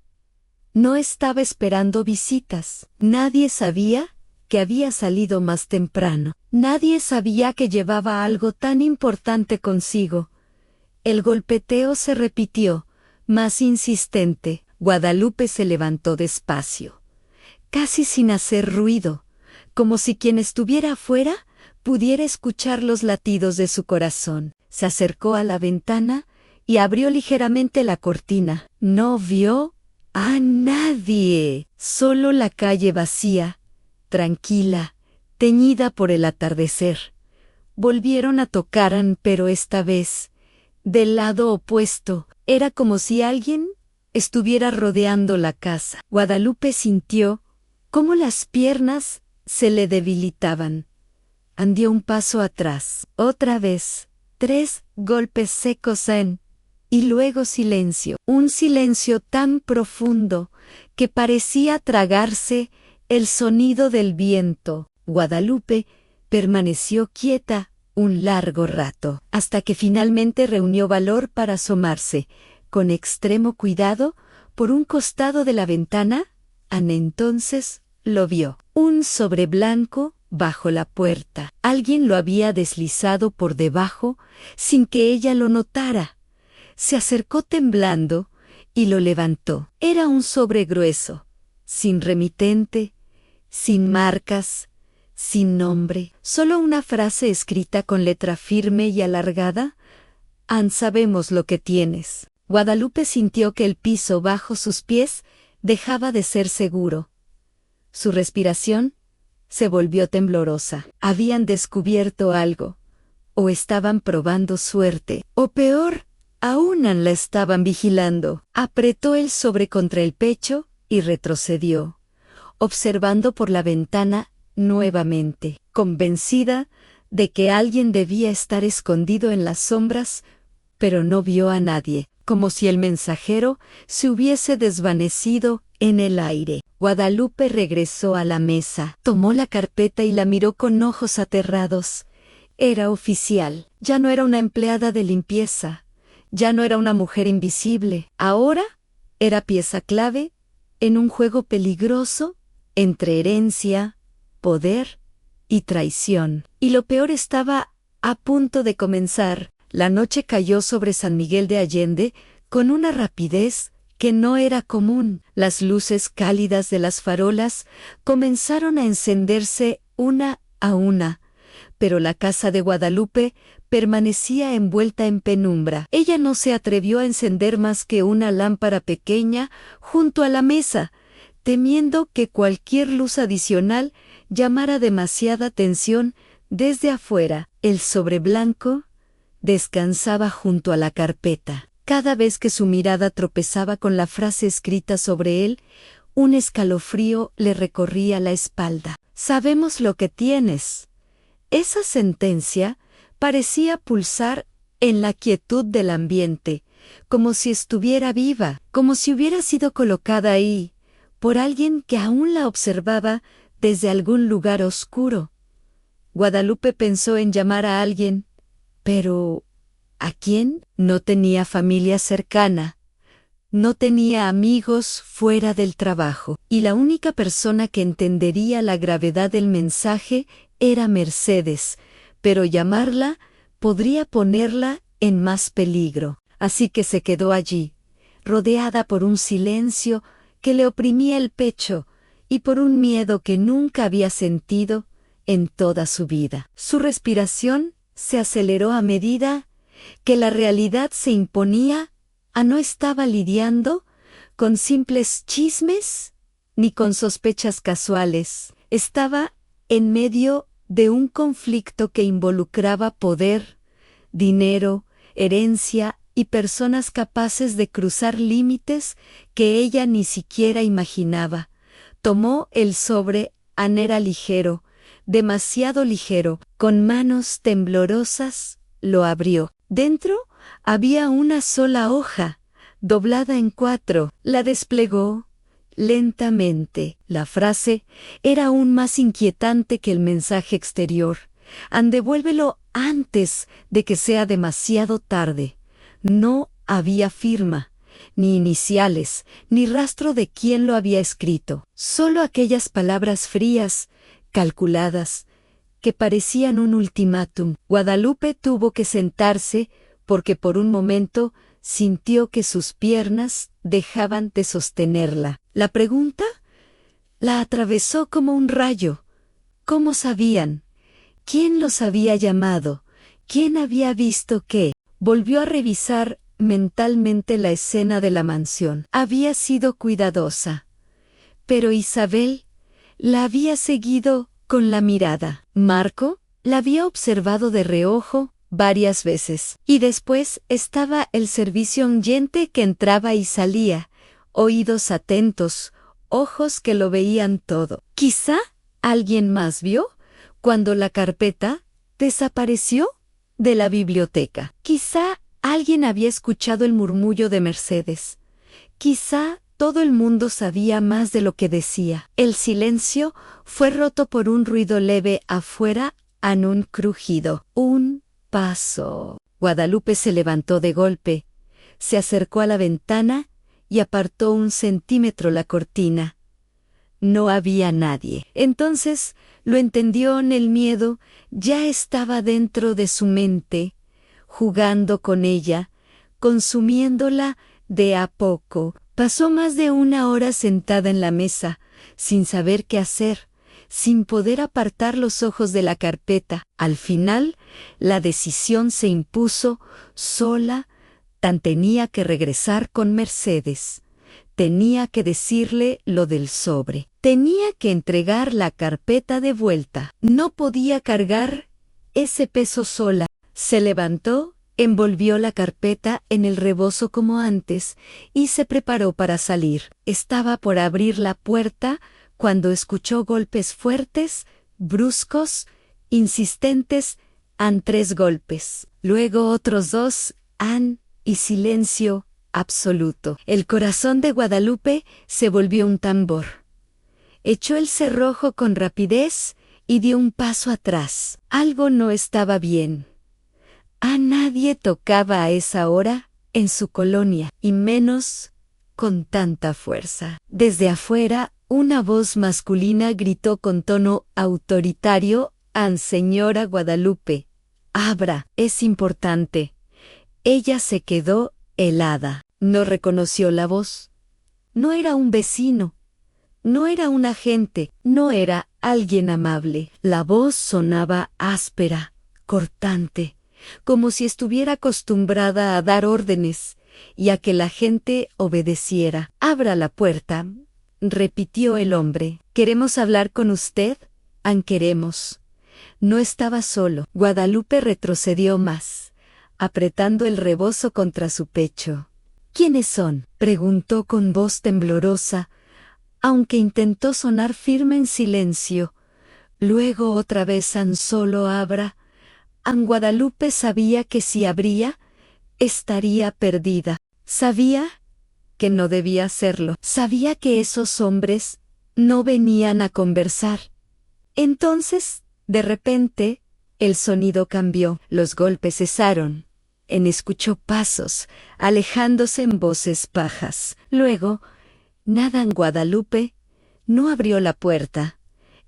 No estaba esperando visitas. Nadie sabía que había salido más temprano. Nadie sabía que llevaba algo tan importante consigo. El golpeteo se repitió, más insistente. Guadalupe se levantó despacio, casi sin hacer ruido, como si quien estuviera afuera pudiera escuchar los latidos de su corazón. Se acercó a la ventana y abrió ligeramente la cortina. No vio a nadie, solo la calle vacía, tranquila, teñida por el atardecer. Volvieron a tocar, pero esta vez, del lado opuesto. Era como si alguien estuviera rodeando la casa. Guadalupe sintió cómo las piernas se le debilitaban. Dio un paso atrás. Otra vez, 3 golpes secos y luego silencio. Un silencio tan profundo que parecía tragarse el sonido del viento. Guadalupe permaneció quieta un largo rato, hasta que finalmente reunió valor para asomarse, con extremo cuidado, por un costado de la ventana. Entonces lo vio. Un sobre blanco bajo la puerta. Alguien lo había deslizado por debajo sin que ella lo notara. Se acercó temblando y lo levantó. Era un sobre grueso, sin remitente, sin marcas, sin nombre, solo una frase escrita con letra firme y alargada. Sabemos lo que tienes. Guadalupe sintió que el piso bajo sus pies dejaba de ser seguro. Su respiración se volvió temblorosa. Habían descubierto algo, o estaban probando suerte, o peor, aún la estaban vigilando. Apretó el sobre contra el pecho y retrocedió, observando por la ventana nuevamente, convencida de que alguien debía estar escondido en las sombras, pero no vio a nadie, como si el mensajero se hubiese desvanecido en el aire. Guadalupe regresó a la mesa, tomó la carpeta y la miró con ojos aterrados. Era oficial. Ya no era una empleada de limpieza. Ya no era una mujer invisible. Ahora era pieza clave en un juego peligroso entre herencia, poder y traición. Y lo peor estaba a punto de comenzar. La noche cayó sobre San Miguel de Allende con una rapidez que no era común. Las luces cálidas de las farolas comenzaron a encenderse una a una, pero la casa de Guadalupe permanecía envuelta en penumbra. Ella no se atrevió a encender más que una lámpara pequeña junto a la mesa, temiendo que cualquier luz adicional llamara demasiada atención desde afuera. El sobre blanco descansaba junto a la carpeta. Cada vez que su mirada tropezaba con la frase escrita sobre él, un escalofrío le recorría la espalda. Sabemos lo que tienes. Esa sentencia parecía pulsar en la quietud del ambiente, como si estuviera viva, como si hubiera sido colocada ahí por alguien que aún la observaba desde algún lugar oscuro. Guadalupe pensó en llamar a alguien, pero ¿a quién? No tenía familia cercana, no tenía amigos fuera del trabajo, y la única persona que entendería la gravedad del mensaje era Mercedes, pero llamarla podría ponerla en más peligro. Así que se quedó allí, rodeada por un silencio que le oprimía el pecho y por un miedo que nunca había sentido en toda su vida. Su respiración se aceleró a medida que la realidad se imponía. No estaba lidiando con simples chismes ni con sospechas casuales. Estaba en medio de un conflicto que involucraba poder, dinero, herencia y personas capaces de cruzar límites que ella ni siquiera imaginaba. Tomó el sobre. Era ligero, demasiado ligero. Con manos temblorosas, lo abrió. Dentro había una sola hoja, doblada en 4. La desplegó lentamente. La frase era aún más inquietante que el mensaje exterior. Devuélvelo antes de que sea demasiado tarde. No había firma, ni iniciales, ni rastro de quién lo había escrito. Solo aquellas palabras frías, calculadas, que parecían un ultimátum. Guadalupe tuvo que sentarse porque por un momento sintió que sus piernas dejaban de sostenerla. La pregunta la atravesó como un rayo. ¿Cómo sabían? ¿Quién los había llamado? ¿Quién había visto qué? Volvió a revisar mentalmente la escena de la mansión. Había sido cuidadosa, pero Isabel la había seguido con la mirada. Marco la había observado de reojo varias veces. Y después estaba el servicio oyente que entraba y salía, oídos atentos, ojos que lo veían todo. Quizá alguien más vio cuando la carpeta desapareció de la biblioteca. Quizá alguien había escuchado el murmullo de Mercedes. Quizá todo el mundo sabía más de lo que decía. El silencio fue roto por un ruido leve afuera, en un crujido. Un paso. Guadalupe se levantó de golpe, se acercó a la ventana y apartó 1 centímetro la cortina. No había nadie. Entonces lo entendió. En el miedo ya estaba dentro de su mente, jugando con ella, consumiéndola de a poco. Pasó más de 1 hora sentada en la mesa, sin saber qué hacer, sin poder apartar los ojos de la carpeta. Al final, la decisión se impuso sola. Tenía que regresar con Mercedes. Tenía que decirle lo del sobre. Tenía que entregar la carpeta de vuelta. No podía cargar ese peso sola. Se levantó, envolvió la carpeta en el rebozo como antes y se preparó para salir. Estaba por abrir la puerta cuando escuchó golpes fuertes, bruscos, insistentes. 3 golpes. Luego otros 2, y silencio absoluto. El corazón de Guadalupe se volvió un tambor. Echó el cerrojo con rapidez y dio un paso atrás. Algo no estaba bien. A nadie tocaba a esa hora en su colonia, y menos con tanta fuerza. Desde afuera, una voz masculina gritó con tono autoritario: Señora Guadalupe, abra, es importante. Ella se quedó helada. No reconoció la voz. No era un vecino. No era un agente. No era alguien amable. La voz sonaba áspera, cortante, como si estuviera acostumbrada a dar órdenes y a que la gente obedeciera. Abra la puerta, repitió el hombre. ¿Queremos hablar con usted? Queremos. No estaba solo. Guadalupe retrocedió más, apretando el rebozo contra su pecho. ¿Quiénes son?, preguntó con voz temblorosa, aunque intentó sonar firme en silencio. Luego otra vez solo abra. Guadalupe sabía que si abría, estaría perdida. Sabía que no debía hacerlo. Sabía que esos hombres no venían a conversar. Entonces, de repente, el sonido cambió. Los golpes cesaron. Escuchó pasos, alejándose en voces bajas. Luego, nada. Guadalupe no abrió la puerta.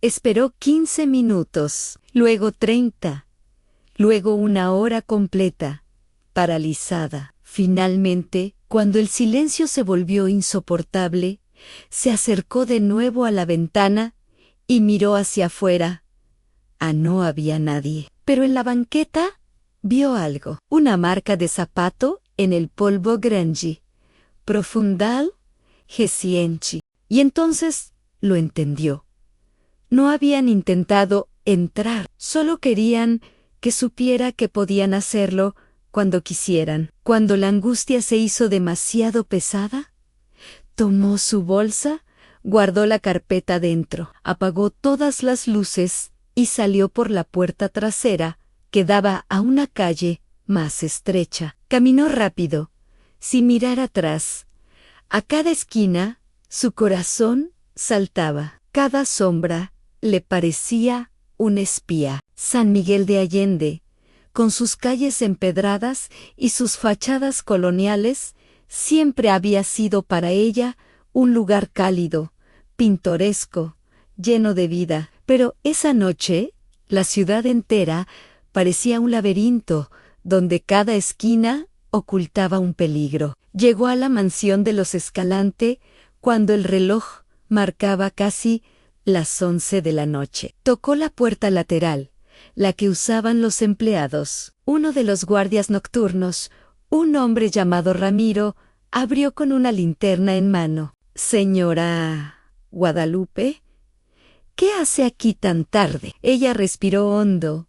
Esperó 15 minutos, luego 30, luego 1 hora completa, paralizada. Finalmente, cuando el silencio se volvió insoportable, se acercó de nuevo a la ventana y miró hacia afuera. No había nadie. Pero en la banqueta vio algo. Una marca de zapato en el polvo grungy. Profundal Gesienchi. Y entonces lo entendió. No habían intentado entrar. Solo querían que supiera que podían hacerlo cuando quisieran. Cuando la angustia se hizo demasiado pesada, tomó su bolsa, guardó la carpeta dentro, apagó todas las luces y salió por la puerta trasera, que daba a una calle más estrecha. Caminó rápido, sin mirar atrás. A cada esquina, su corazón saltaba. Cada sombra le parecía un espía. San Miguel de Allende, con sus calles empedradas y sus fachadas coloniales, siempre había sido para ella un lugar cálido, pintoresco, lleno de vida. Pero esa noche, la ciudad entera parecía un laberinto, donde cada esquina ocultaba un peligro. Llegó a la mansión de los Escalante cuando el reloj marcaba casi las 11 de la noche. Tocó la puerta lateral, la que usaban los empleados. Uno de los guardias nocturnos, un hombre llamado Ramiro, abrió con una linterna en mano. «Señora Guadalupe, ¿qué hace aquí tan tarde?». Ella respiró hondo,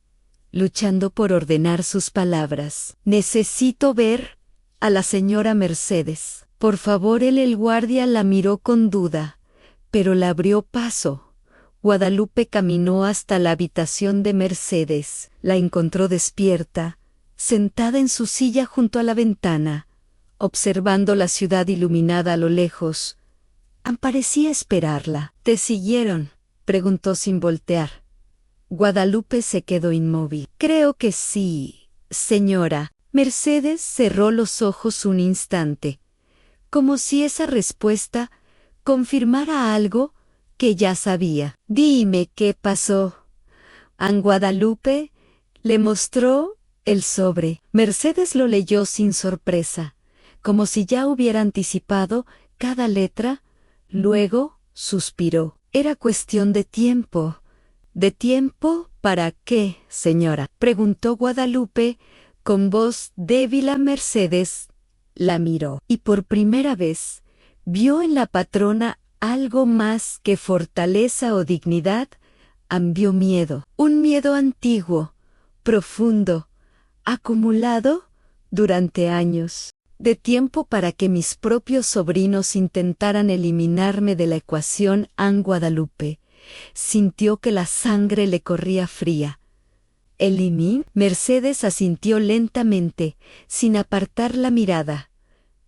luchando por ordenar sus palabras. «Necesito ver a la señora Mercedes». «Por favor». El guardia la miró con duda, pero le abrió paso. Guadalupe caminó hasta la habitación de Mercedes. La encontró despierta, sentada en su silla junto a la ventana, observando la ciudad iluminada a lo lejos. Parecía esperarla. «¿Te siguieron?», preguntó sin voltear. Guadalupe se quedó inmóvil. «Creo que sí, señora». Mercedes cerró los ojos un instante, como si esa respuesta confirmara algo que ya sabía. «Dime qué pasó». Guadalupe le mostró el sobre. Mercedes lo leyó sin sorpresa, como si ya hubiera anticipado cada letra. Luego suspiró. «Era cuestión de tiempo». «¿De tiempo para qué, señora?», preguntó Guadalupe con voz débil. A Mercedes la miró, y por primera vez vio en la patrona algo más que fortaleza o dignidad. Vio miedo, un miedo antiguo, profundo, acumulado durante años. «De tiempo para que mis propios sobrinos intentaran eliminarme de la ecuación». Guadalupe sintió que la sangre le corría fría. «¿Eliminar?». Mercedes asintió lentamente, sin apartar la mirada.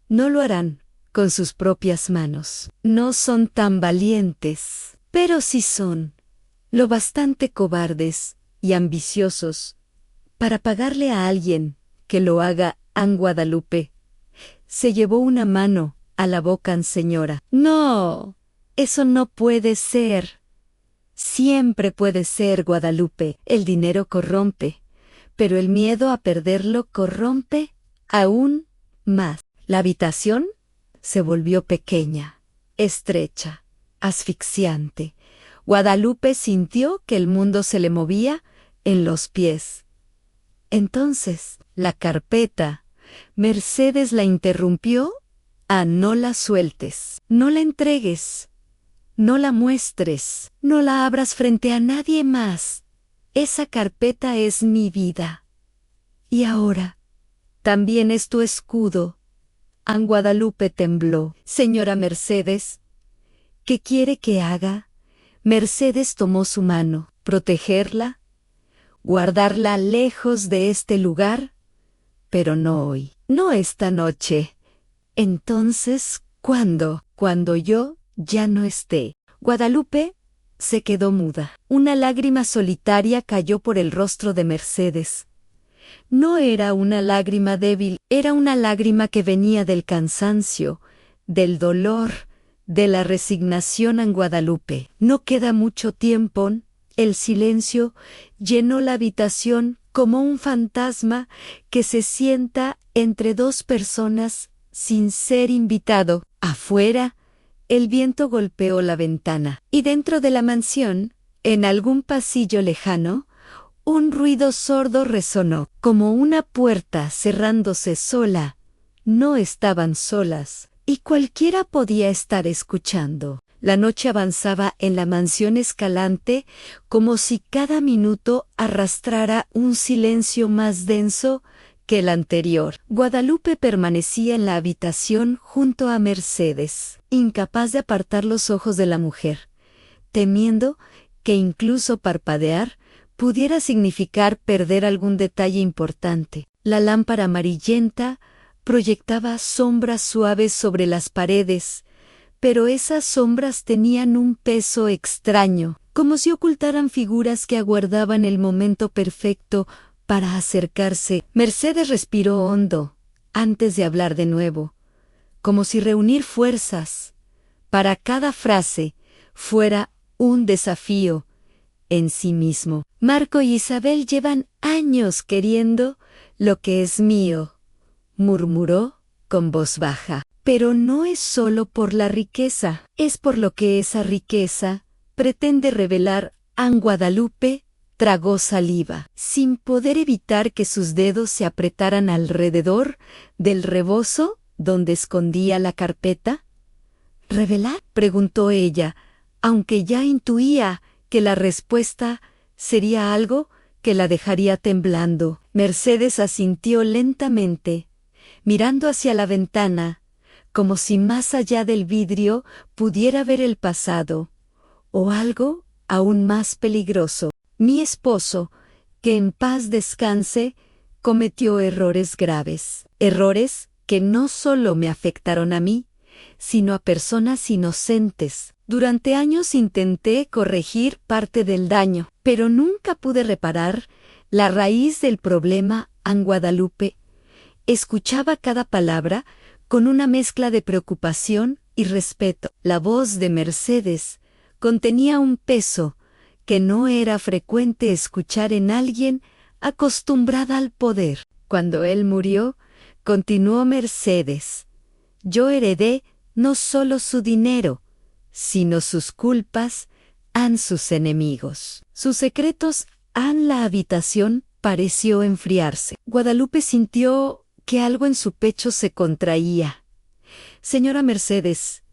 «No lo harán con sus propias manos. No son tan valientes, pero sí son lo bastante cobardes y ambiciosos para pagarle a alguien que lo haga». Guadalupe se llevó una mano a la boca. «Señora, no, eso no puede ser». «Siempre puede ser, Guadalupe. El dinero corrompe, pero el miedo a perderlo corrompe aún más». La habitación se volvió pequeña, estrecha, asfixiante. Guadalupe sintió que el mundo se le movía en los pies. Entonces, la carpeta. Mercedes la interrumpió. «No la sueltes, no la entregues, no la muestres, no la abras frente a nadie más. Esa carpeta es mi vida. Y ahora, también es tu escudo». Guadalupe tembló. «Señora Mercedes, ¿qué quiere que haga?». Mercedes tomó su mano. «Protegerla, guardarla lejos de este lugar, pero no hoy, no esta noche». «Entonces, ¿cuándo?». «Cuando yo ya no esté». Guadalupe se quedó muda. Una lágrima solitaria cayó por el rostro de Mercedes. No era una lágrima débil, era una lágrima que venía del cansancio, del dolor, de la resignación. Guadalupe, no queda mucho tiempo». El silencio llenó la habitación como un fantasma que se sienta entre dos personas sin ser invitado. Afuera, el viento golpeó la ventana, y dentro de la mansión, en algún pasillo lejano, un ruido sordo resonó, como una puerta cerrándose sola. No estaban solas, y cualquiera podía estar escuchando. La noche avanzaba en la mansión Escalante como si cada minuto arrastrara un silencio más denso que el anterior. Guadalupe permanecía en la habitación junto a Mercedes, incapaz de apartar los ojos de la mujer, temiendo que incluso parpadear pudiera significar perder algún detalle importante. La lámpara amarillenta proyectaba sombras suaves sobre las paredes, pero esas sombras tenían un peso extraño, como si ocultaran figuras que aguardaban el momento perfecto para acercarse. Mercedes respiró hondo antes de hablar de nuevo, como si reunir fuerzas para cada frase fuera un desafío en sí mismo. Marco y Isabel llevan años queriendo lo que es mío, murmuró con voz baja. Pero no es solo por la riqueza, es por lo que esa riqueza pretende revelar. An Guadalupe tragó saliva, sin poder evitar que sus dedos se apretaran alrededor del rebozo donde escondía la carpeta. ¿Revelar?, preguntó ella, aunque ya intuía que la respuesta sería algo que la dejaría temblando. Mercedes asintió lentamente, mirando hacia la ventana, como si más allá del vidrio pudiera ver el pasado, o algo aún más peligroso. Mi esposo, que en paz descanse, cometió errores graves, errores que no solo me afectaron a mí, sino a personas inocentes. Durante años intenté corregir parte del daño, pero nunca pude reparar la raíz del problema. An Guadalupe escuchaba cada palabra con una mezcla de preocupación y respeto. La voz de Mercedes contenía un peso que no era frecuente escuchar en alguien acostumbrada al poder. Cuando él murió, continuó Mercedes, yo heredé no solo su dinero, sino sus culpas, sus enemigos, sus secretos. La habitación pareció enfriarse. Guadalupe sintió que algo en su pecho se contraía. Señora Mercedes,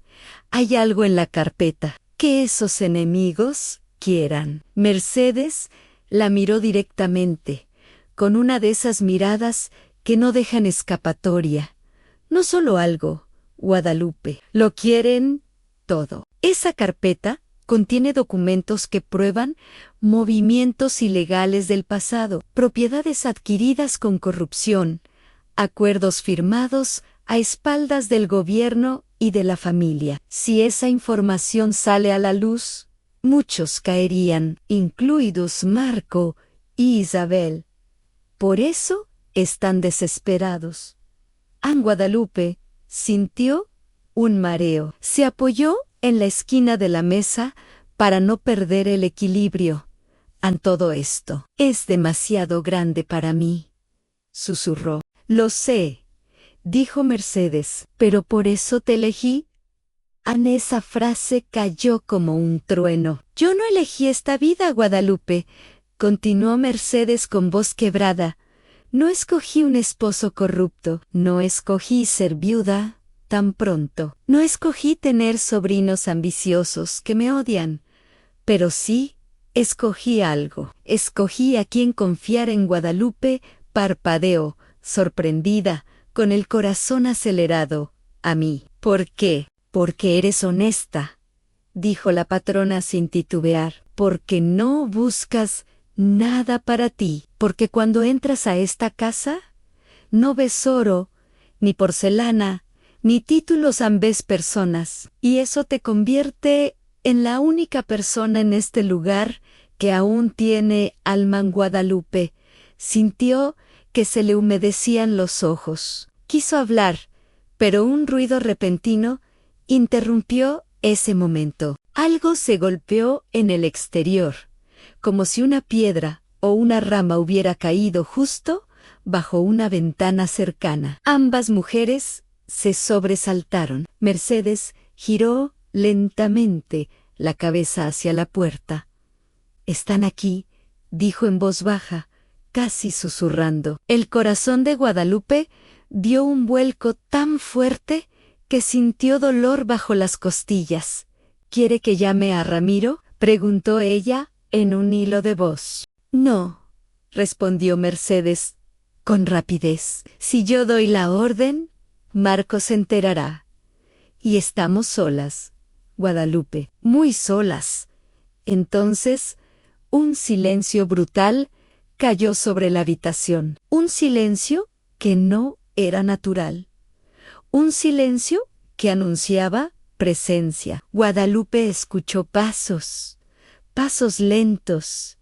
hay algo en la carpeta que esos enemigos quieran. Mercedes la miró directamente, con una de esas miradas que no dejan escapatoria. No solo algo, Guadalupe, lo quieren todo. Esa carpeta contiene documentos que prueban movimientos ilegales del pasado, propiedades adquiridas con corrupción, acuerdos firmados a espaldas del gobierno y de la familia. Si esa información sale a la luz, muchos caerían, incluidos Marco y Isabel. Por eso están desesperados. An Guadalupe sintió un mareo. Se apoyó en la esquina de la mesa para no perder el equilibrio. Todo esto es demasiado grande para mí, susurró. Lo sé, dijo Mercedes, pero por eso te elegí. Esa frase cayó como un trueno. Yo no elegí esta vida, Guadalupe, continuó Mercedes con voz quebrada. No escogí un esposo corrupto, no escogí ser viuda tan pronto, no escogí tener sobrinos ambiciosos que me odian, pero sí escogí algo. Escogí a quien confiar. En Guadalupe parpadeó, sorprendida, con el corazón acelerado. A mí. ¿Por qué? Porque eres honesta, dijo la patrona sin titubear. Porque no buscas nada para ti. Porque cuando entras a esta casa, no ves oro, ni porcelana, ni títulos, ves personas. Y eso te convierte en la única persona en este lugar que aún tiene alma. En Guadalupe sintió que se le humedecían los ojos. Quiso hablar, pero un ruido repentino interrumpió ese momento. Algo se golpeó en el exterior, como si una piedra o una rama hubiera caído justo bajo una ventana cercana. Ambas mujeres se sobresaltaron. Mercedes giró lentamente la cabeza hacia la puerta. «Están aquí», dijo en voz baja, casi susurrando. El corazón de Guadalupe dio un vuelco tan fuerte que sintió dolor bajo las costillas. «¿Quiere que llame a Ramiro?», preguntó ella en un hilo de voz. «No», respondió Mercedes con rapidez. «Si yo doy la orden, Marco se enterará. Y estamos solas, Guadalupe, muy solas. Entonces, Un silencio brutal cayó sobre la habitación. Un silencio que no era natural. Un silencio que anunciaba presencia. Guadalupe escuchó pasos, pasos lentos,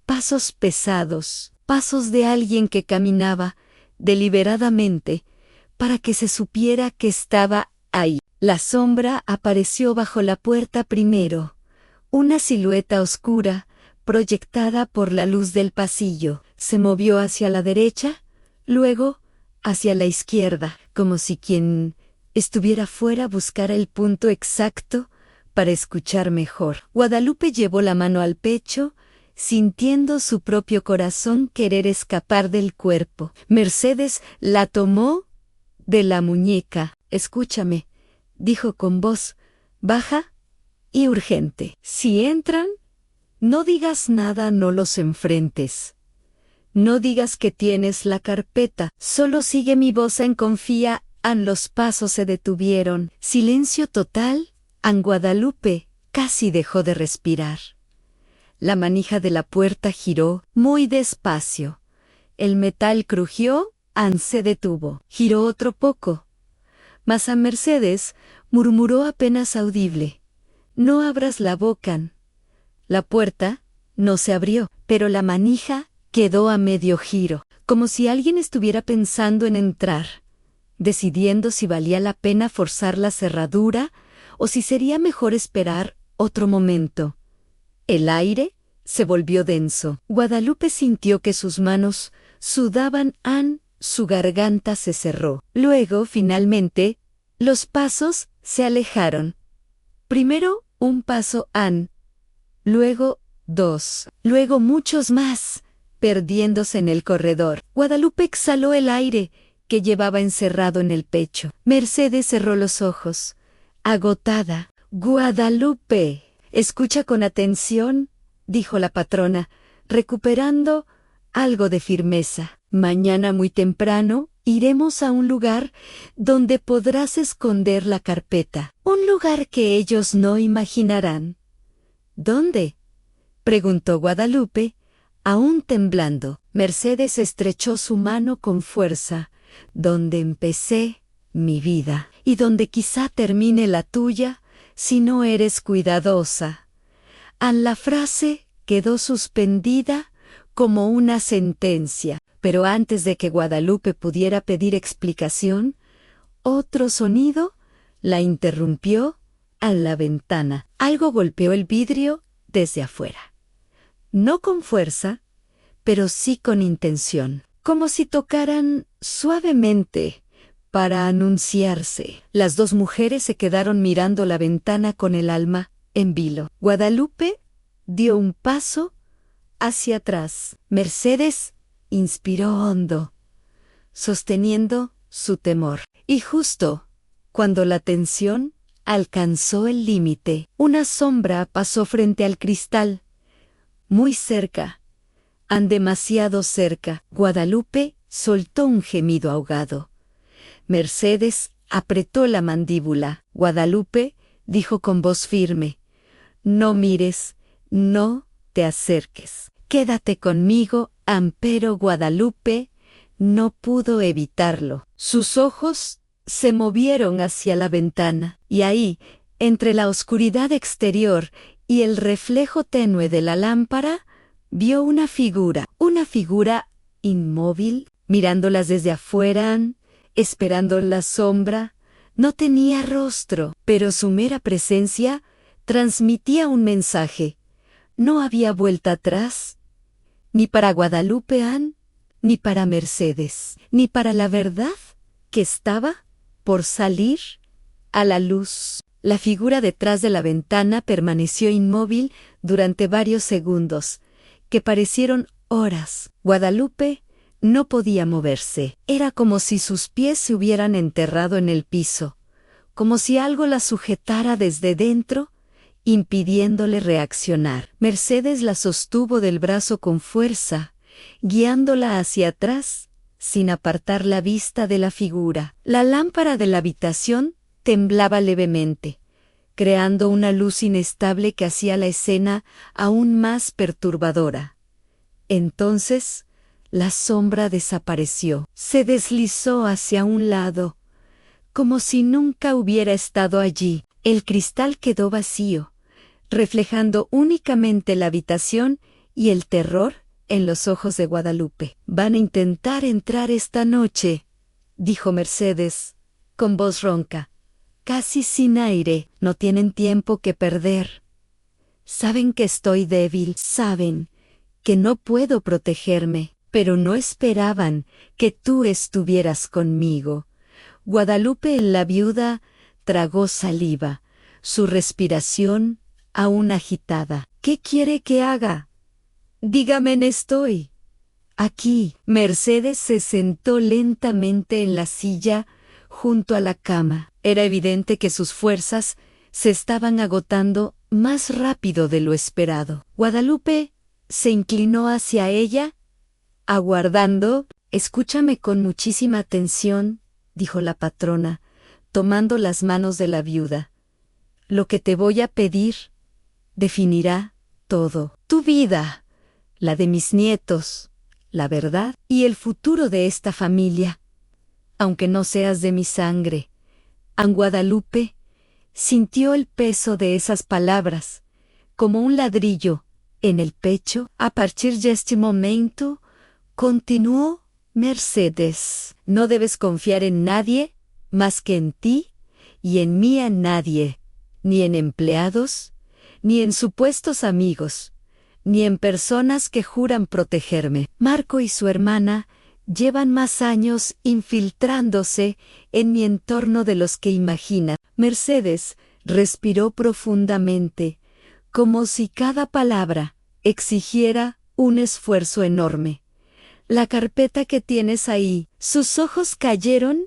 pasos pesados, pasos de alguien que caminaba deliberadamente para que se supiera que estaba ahí. La sombra apareció bajo la puerta primero, una silueta oscura proyectada por la luz del pasillo. Se movió hacia la derecha, luego hacia la izquierda, como si quien estuviera fuera buscara el punto exacto para escuchar mejor. Guadalupe llevó la mano al pecho, sintiendo su propio corazón querer escapar del cuerpo. Mercedes la tomó de la muñeca. «Escúchame», dijo con voz baja y urgente. «Si entran, no digas nada, no los enfrentes. No digas que tienes la carpeta, solo sigue mi voz en confía». Los pasos se detuvieron. Silencio total. Guadalupe casi dejó de respirar. La manija de la puerta giró muy despacio. El metal crujió. Se detuvo. Giró otro poco. Mas a Mercedes murmuró apenas audible: «No abras la boca». La puerta no se abrió, pero la manija quedó a medio giro, como si alguien estuviera pensando en entrar, decidiendo si valía la pena forzar la cerradura o si sería mejor esperar otro momento. El aire se volvió denso. Guadalupe sintió que sus manos sudaban. Su garganta se cerró. Luego, finalmente, los pasos se alejaron. Primero un paso, luego 2, luego muchos más, perdiéndose en el corredor. Guadalupe exhaló el aire que llevaba encerrado en el pecho. Mercedes cerró los ojos, agotada. «Guadalupe, escucha con atención», dijo la patrona, recuperando algo de firmeza. «Mañana muy temprano iremos a un lugar donde podrás esconder la carpeta. Un lugar que ellos no imaginarán». «¿Dónde?», preguntó Guadalupe, aún temblando. Mercedes estrechó su mano con fuerza. «Donde empecé mi vida, y donde quizá termine la tuya si no eres cuidadosa». La frase quedó suspendida como una sentencia, pero antes de que Guadalupe pudiera pedir explicación, otro sonido la interrumpió. A la ventana. Algo golpeó el vidrio desde afuera. No con fuerza, pero sí con intención, como si tocaran suavemente para anunciarse. Las dos mujeres se quedaron mirando la ventana con el alma en vilo. Guadalupe dio un paso hacia atrás. Mercedes inspiró hondo, sosteniendo su temor. Y justo cuando la tensión alcanzó el límite, una sombra pasó frente al cristal, muy cerca, demasiado cerca. Guadalupe soltó un gemido ahogado. Mercedes apretó la mandíbula. Guadalupe dijo con voz firme: «No mires, no te acerques. Quédate conmigo». Pero Guadalupe no pudo evitarlo. Sus ojos se movieron hacia la ventana, y ahí, entre la oscuridad exterior y el reflejo tenue de la lámpara, vio una figura inmóvil, mirándolas desde afuera, esperando la sombra. No tenía rostro, pero su mera presencia transmitía un mensaje. No había vuelta atrás, ni para Guadalupe, ni para Mercedes, ni para la verdad que estaba por salir a la luz. La figura detrás de la ventana permaneció inmóvil durante varios segundos, que parecieron horas. Guadalupe no podía moverse. Era como si sus pies se hubieran enterrado en el piso, como si algo la sujetara desde dentro, impidiéndole reaccionar. Mercedes la sostuvo del brazo con fuerza, guiándola hacia atrás, sin apartar la vista de la figura. La lámpara de la habitación temblaba levemente, creando una luz inestable que hacía la escena aún más perturbadora. Entonces, la sombra desapareció. Se deslizó hacia un lado, como si nunca hubiera estado allí. El cristal quedó vacío, reflejando únicamente la habitación y el terror en los ojos de Guadalupe. «Van a intentar entrar esta noche», dijo Mercedes, con voz ronca, casi sin aire. «No tienen tiempo que perder. Saben que estoy débil, saben que no puedo protegerme, pero no esperaban que tú estuvieras conmigo». Guadalupe, la viuda, tragó saliva, su respiración aún agitada. «¿Qué quiere que haga? Dígame, estoy aquí». Mercedes se sentó lentamente en la silla junto a la cama. Era evidente que sus fuerzas se estaban agotando más rápido de lo esperado. Guadalupe se inclinó hacia ella, aguardando. «Escúchame con muchísima atención», dijo la patrona, tomando las manos de la viuda. «Lo que te voy a pedir definirá todo. Tu vida, la de mis nietos, la verdad y el futuro de esta familia. Aunque no seas de mi sangre». Guadalupe sintió el peso de esas palabras, como un ladrillo, en el pecho. «A partir de este momento», continuó Mercedes, «no debes confiar en nadie más que en ti, y en mí a nadie, ni en empleados, ni en supuestos amigos, ni en personas que juran protegerme. Marco y su hermana llevan más años infiltrándose en mi entorno de los que imagina». Mercedes respiró profundamente, como si cada palabra exigiera un esfuerzo enorme. «La carpeta que tienes ahí». Sus ojos cayeron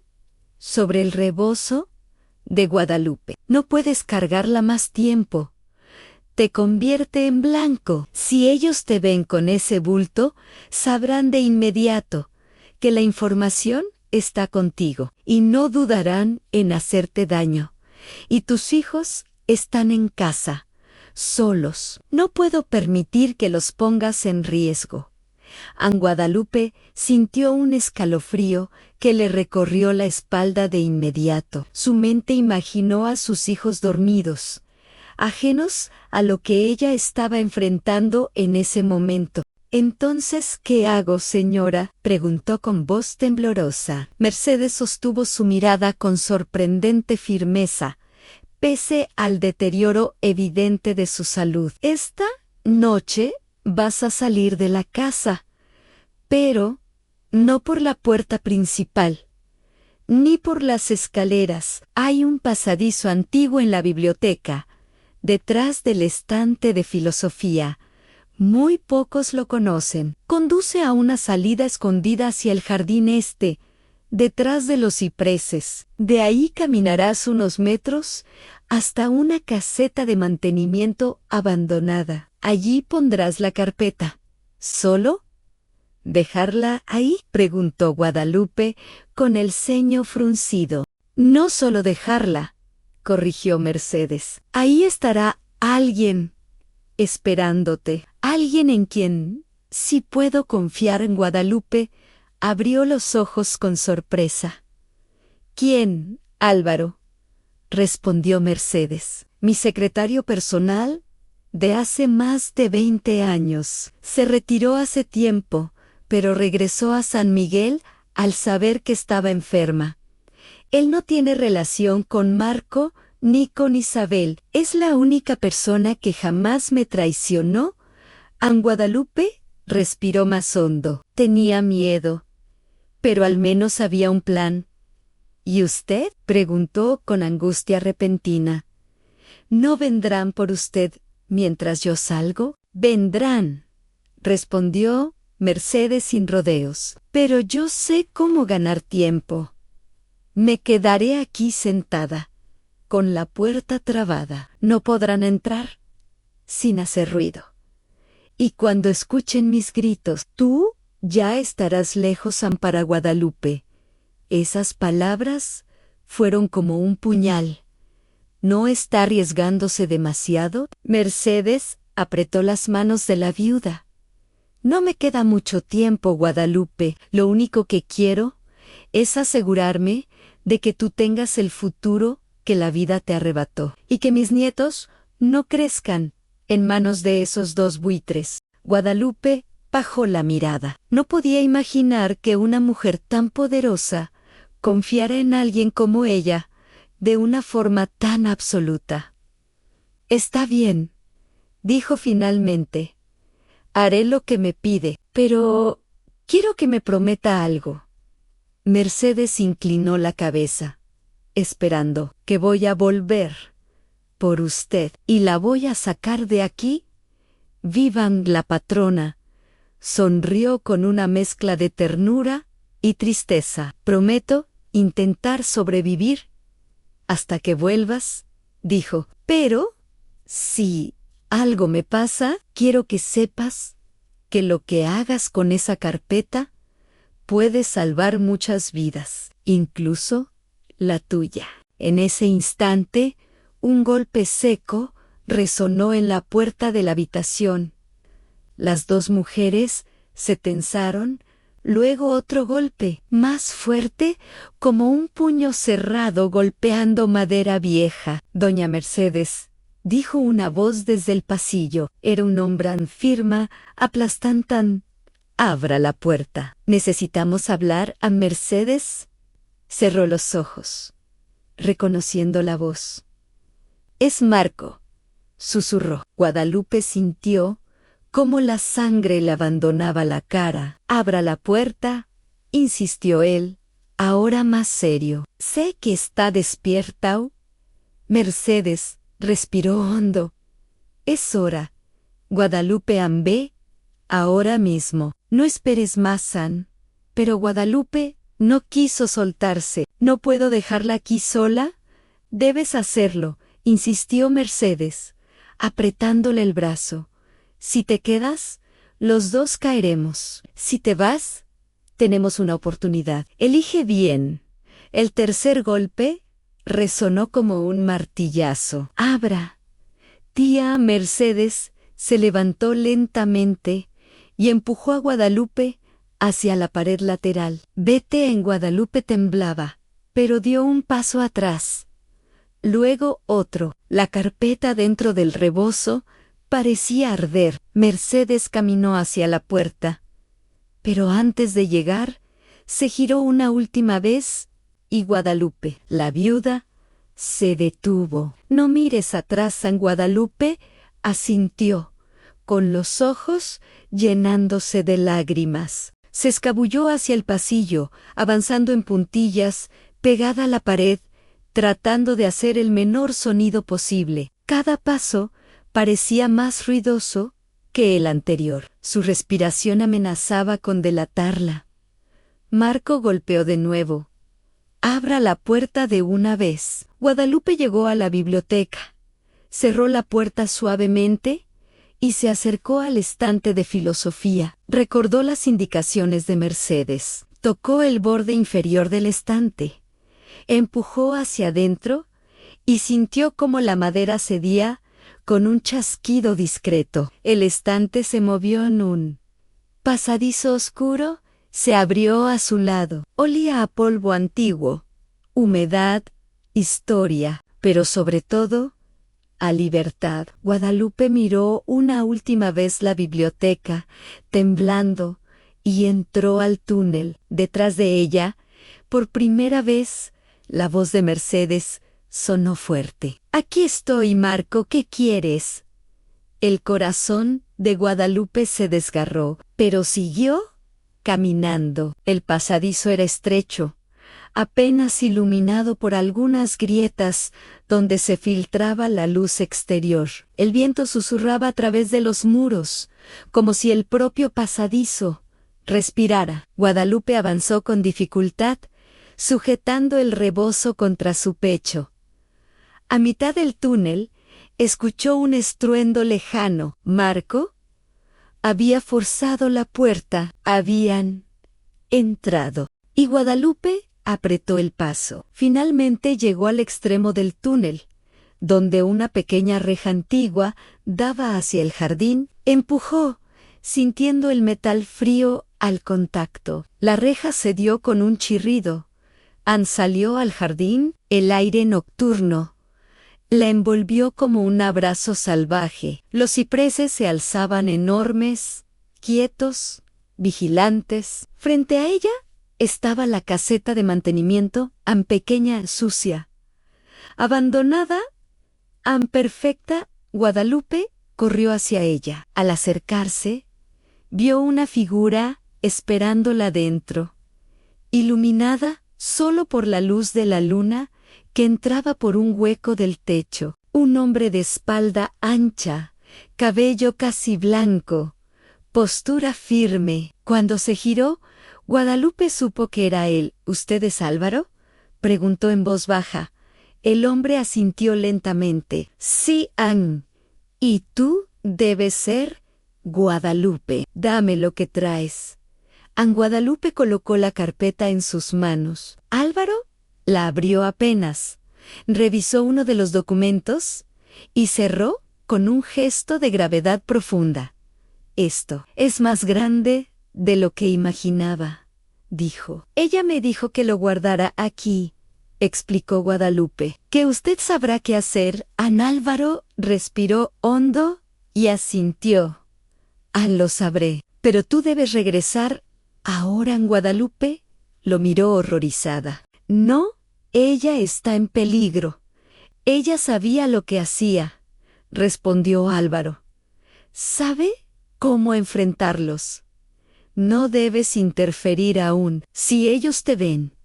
sobre el rebozo de Guadalupe. «No puedes cargarla más tiempo. Te convierte en blanco. Si ellos te ven con ese bulto, sabrán de inmediato que la información está contigo y no dudarán en hacerte daño. Y tus hijos están en casa, solos. No puedo permitir que los pongas en riesgo». Guadalupe sintió un escalofrío que le recorrió la espalda de inmediato. Su mente imaginó a sus hijos dormidos, ajenos a lo que ella estaba enfrentando en ese momento. «Entonces, ¿qué hago, señora?», preguntó con voz temblorosa. Mercedes sostuvo su mirada con sorprendente firmeza, pese al deterioro evidente de su salud. «Esta noche vas a salir de la casa, pero no por la puerta principal, ni por las escaleras. Hay un pasadizo antiguo en la biblioteca, detrás del estante de filosofía. Muy pocos lo conocen. Conduce a una salida escondida hacia el jardín este, detrás de los cipreses. De ahí caminarás unos metros hasta una caseta de mantenimiento abandonada. Allí pondrás la carpeta». «¿Solo dejarla ahí?», preguntó Guadalupe con el ceño fruncido. «No solo dejarla», corrigió Mercedes. «Ahí estará alguien esperándote, alguien en quien sí puedo confiar». Guadalupe abrió los ojos con sorpresa. «¿Quién, Álvaro?», respondió Mercedes. «Mi secretario personal de hace más de 20 años. Se retiró hace tiempo, pero regresó a San Miguel al saber que estaba enferma. Él no tiene relación con Marco ni con Isabel. Es la única persona que jamás me traicionó». Guadalupe respiró más hondo. Tenía miedo, pero al menos había un plan. «¿Y usted?», preguntó con angustia repentina. «¿No vendrán por usted mientras yo salgo?». «Vendrán», respondió Mercedes sin rodeos. «Pero yo sé cómo ganar tiempo. Me quedaré aquí sentada, con la puerta trabada. No podrán entrar sin hacer ruido. Y cuando escuchen mis gritos, tú ya estarás lejos». Para Guadalupe, esas palabras fueron como un puñal, ¿No está arriesgándose demasiado? Mercedes apretó las manos de la viuda. No me queda mucho tiempo, Guadalupe. Lo único que quiero es asegurarme de que tú tengas el futuro que la vida te arrebató, y que mis nietos no crezcan en manos de esos dos buitres. Guadalupe bajó la mirada. No podía imaginar que una mujer tan poderosa confiara en alguien como ella de una forma tan absoluta. Está bien, dijo finalmente. Haré lo que me pide, pero quiero que me prometa algo. Mercedes inclinó la cabeza, esperando. Que voy a volver por usted y la voy a sacar de aquí. Vivan la patrona. Sonrió con una mezcla de ternura y tristeza. Prometo intentar sobrevivir hasta que vuelvas, dijo. Pero, si algo me pasa, quiero que sepas que lo que hagas con esa carpeta puede salvar muchas vidas, incluso la tuya. En ese instante, un golpe seco resonó en la puerta de la habitación. Las dos mujeres se tensaron, luego otro golpe, más fuerte, como un puño cerrado golpeando madera vieja. Doña Mercedes, dijo una voz desde el pasillo. Era un hombre firme, aplastante. Abra la puerta. ¿Necesitamos hablar a Mercedes? Cerró los ojos, reconociendo la voz. Es Marco, susurró. Guadalupe sintió cómo la sangre le abandonaba la cara. Abra la puerta, insistió él, ahora más serio. Sé que está despierta. Mercedes respiró hondo. Es hora. Guadalupe ambé, ahora mismo. No esperes más, San. Pero Guadalupe no quiso soltarse. ¿No puedo dejarla aquí sola? Debes hacerlo, insistió Mercedes, apretándole el brazo. Si te quedas, los dos caeremos. Si te vas, tenemos una oportunidad. Elige bien. El tercer golpe resonó como un martillazo. Abra. Tía Mercedes se levantó lentamente y empujó a Guadalupe hacia la pared lateral. Vete. En Guadalupe temblaba, pero dio un paso atrás. Luego otro. La carpeta dentro del rebozo parecía arder. Mercedes caminó hacia la puerta, pero antes de llegar, se giró una última vez y Guadalupe, la viuda, se detuvo. No mires atrás, San. Guadalupe asintió, con los ojos llenándose de lágrimas. Se escabulló hacia el pasillo, avanzando en puntillas, pegada a la pared, tratando de hacer el menor sonido posible. Cada paso parecía más ruidoso que el anterior. Su respiración amenazaba con delatarla. Marco golpeó de nuevo. Abra la puerta de una vez. Guadalupe llegó a la biblioteca, cerró la puerta suavemente y se acercó al estante de filosofía. Recordó las indicaciones de Mercedes. Tocó el borde inferior del estante. Empujó hacia adentro y sintió cómo la madera cedía con un chasquido discreto. El estante se movió en un pasadizo oscuro, se abrió a su lado. Olía a polvo antiguo, humedad, historia, pero sobre todo a libertad. Guadalupe miró una última vez la biblioteca, temblando, y entró al túnel. Detrás de ella, por primera vez, la voz de Mercedes sonó fuerte. Aquí estoy, Marco, ¿qué quieres? El corazón de Guadalupe se desgarró, pero siguió caminando. El pasadizo era estrecho, apenas iluminado por algunas grietas donde se filtraba la luz exterior. El viento susurraba a través de los muros, como si el propio pasadizo respirara. Guadalupe avanzó con dificultad, sujetando el rebozo contra su pecho. A mitad del túnel, escuchó un estruendo lejano. Marco había forzado la puerta. Habían entrado. Y Guadalupe apretó el paso. Finalmente llegó al extremo del túnel, donde una pequeña reja antigua daba hacia el jardín. Empujó, sintiendo el metal frío al contacto. La reja cedió con un chirrido. Anne salió al jardín. El aire nocturno la envolvió como un abrazo salvaje. Los cipreses se alzaban enormes, quietos, vigilantes. Frente a ella estaba la caseta de mantenimiento, tan pequeña, sucia. Abandonada, tan perfecta, Guadalupe corrió hacia ella. Al acercarse, vio una figura esperándola dentro, iluminada solo por la luz de la luna que entraba por un hueco del techo. Un hombre de espalda ancha, cabello casi blanco, postura firme. Cuando se giró, Guadalupe supo que era él. ¿Usted es Álvaro?, preguntó en voz baja. El hombre asintió lentamente. Sí, Anne. ¿Y tú debes ser Guadalupe? Dame lo que traes. Anne Guadalupe colocó la carpeta en sus manos. Álvaro la abrió apenas, revisó uno de los documentos y cerró con un gesto de gravedad profunda. Esto es más grande de lo que imaginaba, dijo. Ella me dijo que lo guardara aquí, explicó Guadalupe. Que usted sabrá qué hacer. Álvaro respiró hondo y asintió. Lo sabré, pero tú debes regresar ahora. En Guadalupe lo miró horrorizada. No, ella está en peligro. Ella sabía lo que hacía, respondió Álvaro. ¿Sabe cómo enfrentarlos? No debes interferir aún. Si ellos te ven,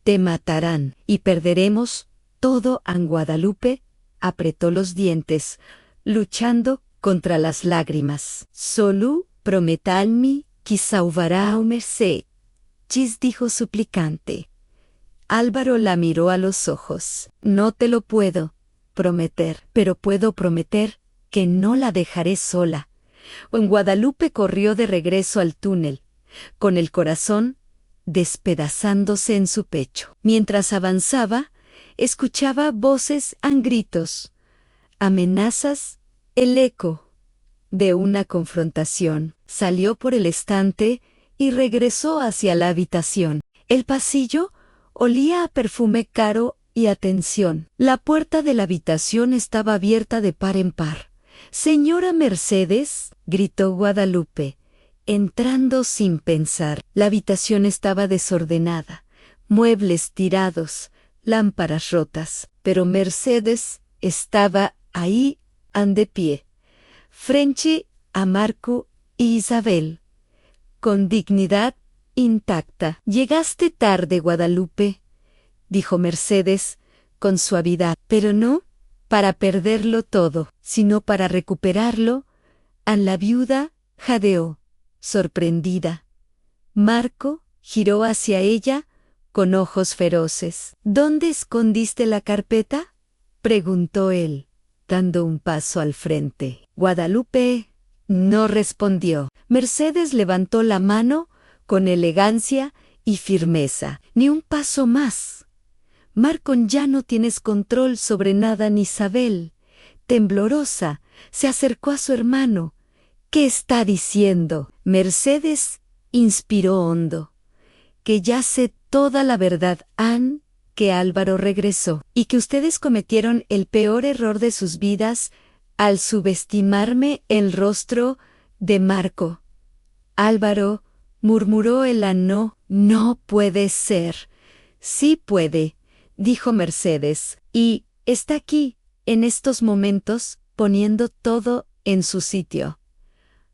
te matarán y perderemos todo. En Guadalupe apretó los dientes, luchando contra las lágrimas. Solo prometadme que salvará a merced, dijo suplicante. Álvaro la miró a los ojos. No te lo puedo prometer, pero puedo prometer que no la dejaré sola. En Guadalupe corrió de regreso al túnel, con el corazón despedazándose en su pecho. Mientras avanzaba, escuchaba voces y gritos, amenazas, el eco de una confrontación. Salió por el estante y regresó hacia la habitación. El pasillo olía a perfume caro y a tensión. La puerta de la habitación estaba abierta de par en par. «Señora Mercedes», gritó Guadalupe, entrando sin pensar. La habitación estaba desordenada, muebles tirados, lámparas rotas, pero Mercedes estaba ahí, de pie, frente a Marco y Isabel, con dignidad intacta. «Llegaste tarde, Guadalupe», dijo Mercedes con suavidad, «pero no para perderlo todo, sino para recuperarlo». La viuda jadeó, sorprendida. Marco giró hacia ella con ojos feroces. «¿Dónde escondiste la carpeta?», preguntó él, dando un paso al frente. Guadalupe no respondió. Mercedes levantó la mano con elegancia y firmeza. «Ni un paso más. Marco, ya no tienes control sobre nada». Isabel, temblorosa, se acercó a su hermano. «¿Qué está diciendo?». Mercedes inspiró hondo. «Que ya sé toda la verdad, Anne, que Álvaro regresó, y que ustedes cometieron el peor error de sus vidas al subestimarme el rostro de Marco». «Álvaro», murmuró el ano. «No puede ser». «Sí puede», dijo Mercedes, «y está aquí, en estos momentos, poniendo todo en su sitio».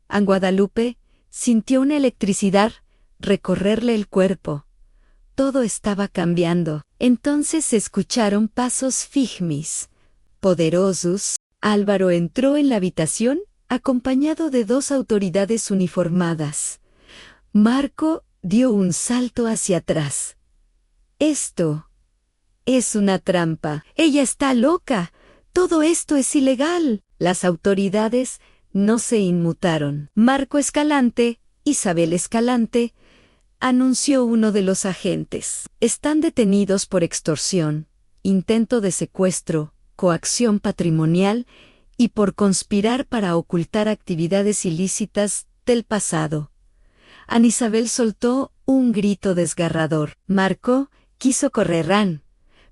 Guadalupe sintió una electricidad recorrerle el cuerpo. Todo estaba cambiando. Entonces se escucharon pasos firmes, poderosos. Álvaro entró en la habitación acompañado de dos autoridades uniformadas. Marco dio un salto hacia atrás. «Esto es una trampa. Ella está loca. Todo esto es ilegal». Las autoridades no se inmutaron. «Marco Escalante, Isabel Escalante», anunció uno de los agentes. «Están detenidos por extorsión, intento de secuestro coacción patrimonial y por conspirar para ocultar actividades ilícitas del pasado. Ana Isabel soltó un grito desgarrador. Marco quiso correr,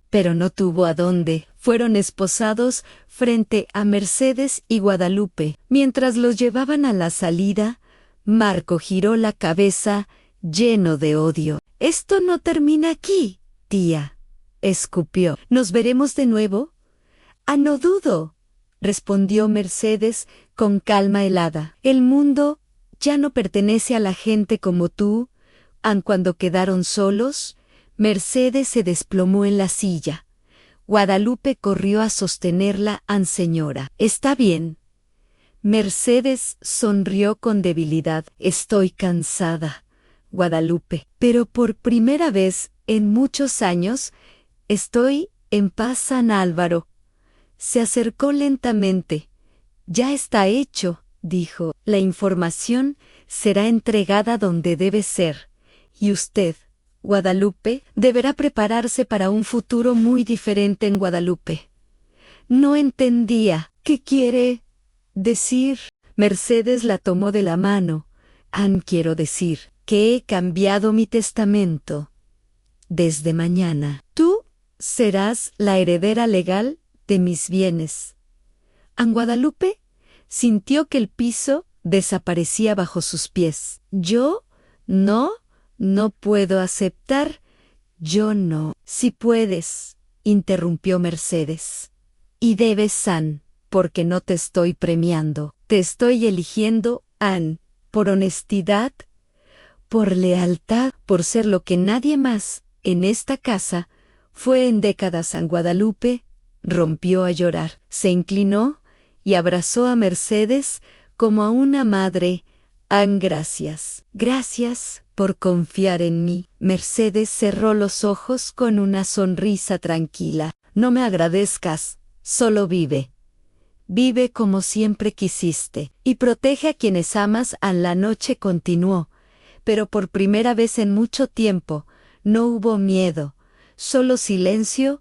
pero no tuvo a dónde. Fueron esposados frente a Mercedes y Guadalupe. Mientras los llevaban a la salida, Marco giró la cabeza lleno de odio. «Esto no termina aquí, tía», escupió. «¿Nos veremos de nuevo?» «Ah, no dudo», respondió Mercedes con calma helada. «El mundo ya no pertenece a la gente como tú». Cuando quedaron solos, Mercedes se desplomó en la silla. Guadalupe corrió a sostenerla. «Señora, ¿está bien?» Mercedes sonrió con debilidad. «Estoy cansada, Guadalupe, pero por primera vez en muchos años estoy en paz». San Álvaro se acercó lentamente. «Ya está hecho», dijo. «La información será entregada donde debe ser. Y usted, Guadalupe, deberá prepararse para un futuro muy diferente en Guadalupe». «No entendía. ¿Qué quiere decir?» Mercedes la tomó de la mano. «Quiero decir que he cambiado mi testamento. Desde mañana, tú serás la heredera legal de mis bienes». Guadalupe sintió que el piso desaparecía bajo sus pies. «Yo no puedo aceptar». «Yo no». «Sí puedes», interrumpió Mercedes. «Y debes, San, porque no te estoy premiando. Te estoy eligiendo, Anne, por honestidad, por lealtad, por ser lo que nadie más en esta casa fue en décadas». Guadalupe rompió a llorar. Se inclinó y abrazó a Mercedes como a una madre. «Gracias. Gracias por confiar en mí». Mercedes cerró los ojos con una sonrisa tranquila. «No me agradezcas, solo vive. Vive como siempre quisiste y protege a quienes amas». La noche continuó, pero por primera vez en mucho tiempo no hubo miedo, solo silencio,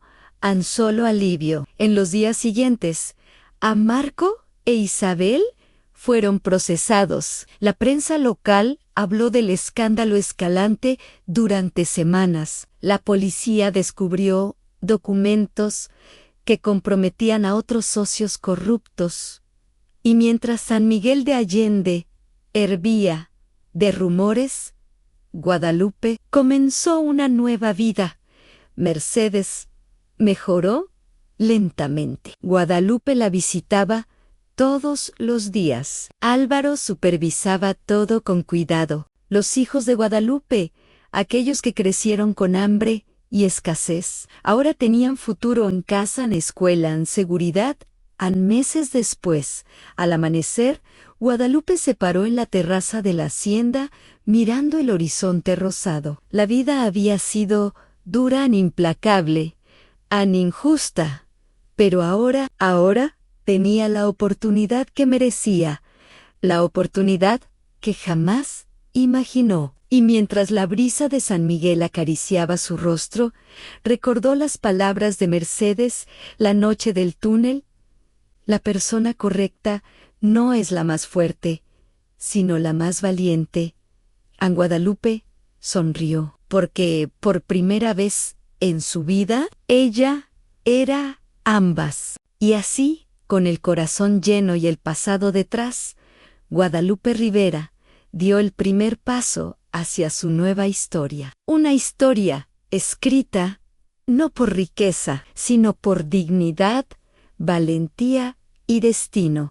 solo alivio. En los días siguientes, Marco e Isabel fueron procesados. La prensa local habló del escándalo escalante durante semanas. La policía descubrió documentos que comprometían a otros socios corruptos. Y mientras San Miguel de Allende hervía de rumores, Guadalupe comenzó una nueva vida. Mercedes mejoró lentamente. Guadalupe la visitaba todos los días. Álvaro supervisaba todo con cuidado. Los hijos de Guadalupe, aquellos que crecieron con hambre y escasez, ahora tenían futuro en casa, en escuela, en seguridad. Meses después, al amanecer, Guadalupe se paró en la terraza de la hacienda, mirando el horizonte rosado. La vida había sido dura, implacable, injusta, pero ahora tenía la oportunidad que merecía, la oportunidad que jamás imaginó. Y mientras la brisa de San Miguel acariciaba su rostro, recordó las palabras de Mercedes la noche del túnel. La persona correcta no es la más fuerte, sino la más valiente. Guadalupe sonrió, porque por primera vez en su vida, ella era ambas. Y así, con el corazón lleno y el pasado detrás, Guadalupe Rivera dio el primer paso hacia su nueva historia. Una historia escrita no por riqueza, sino por dignidad, valentía y destino.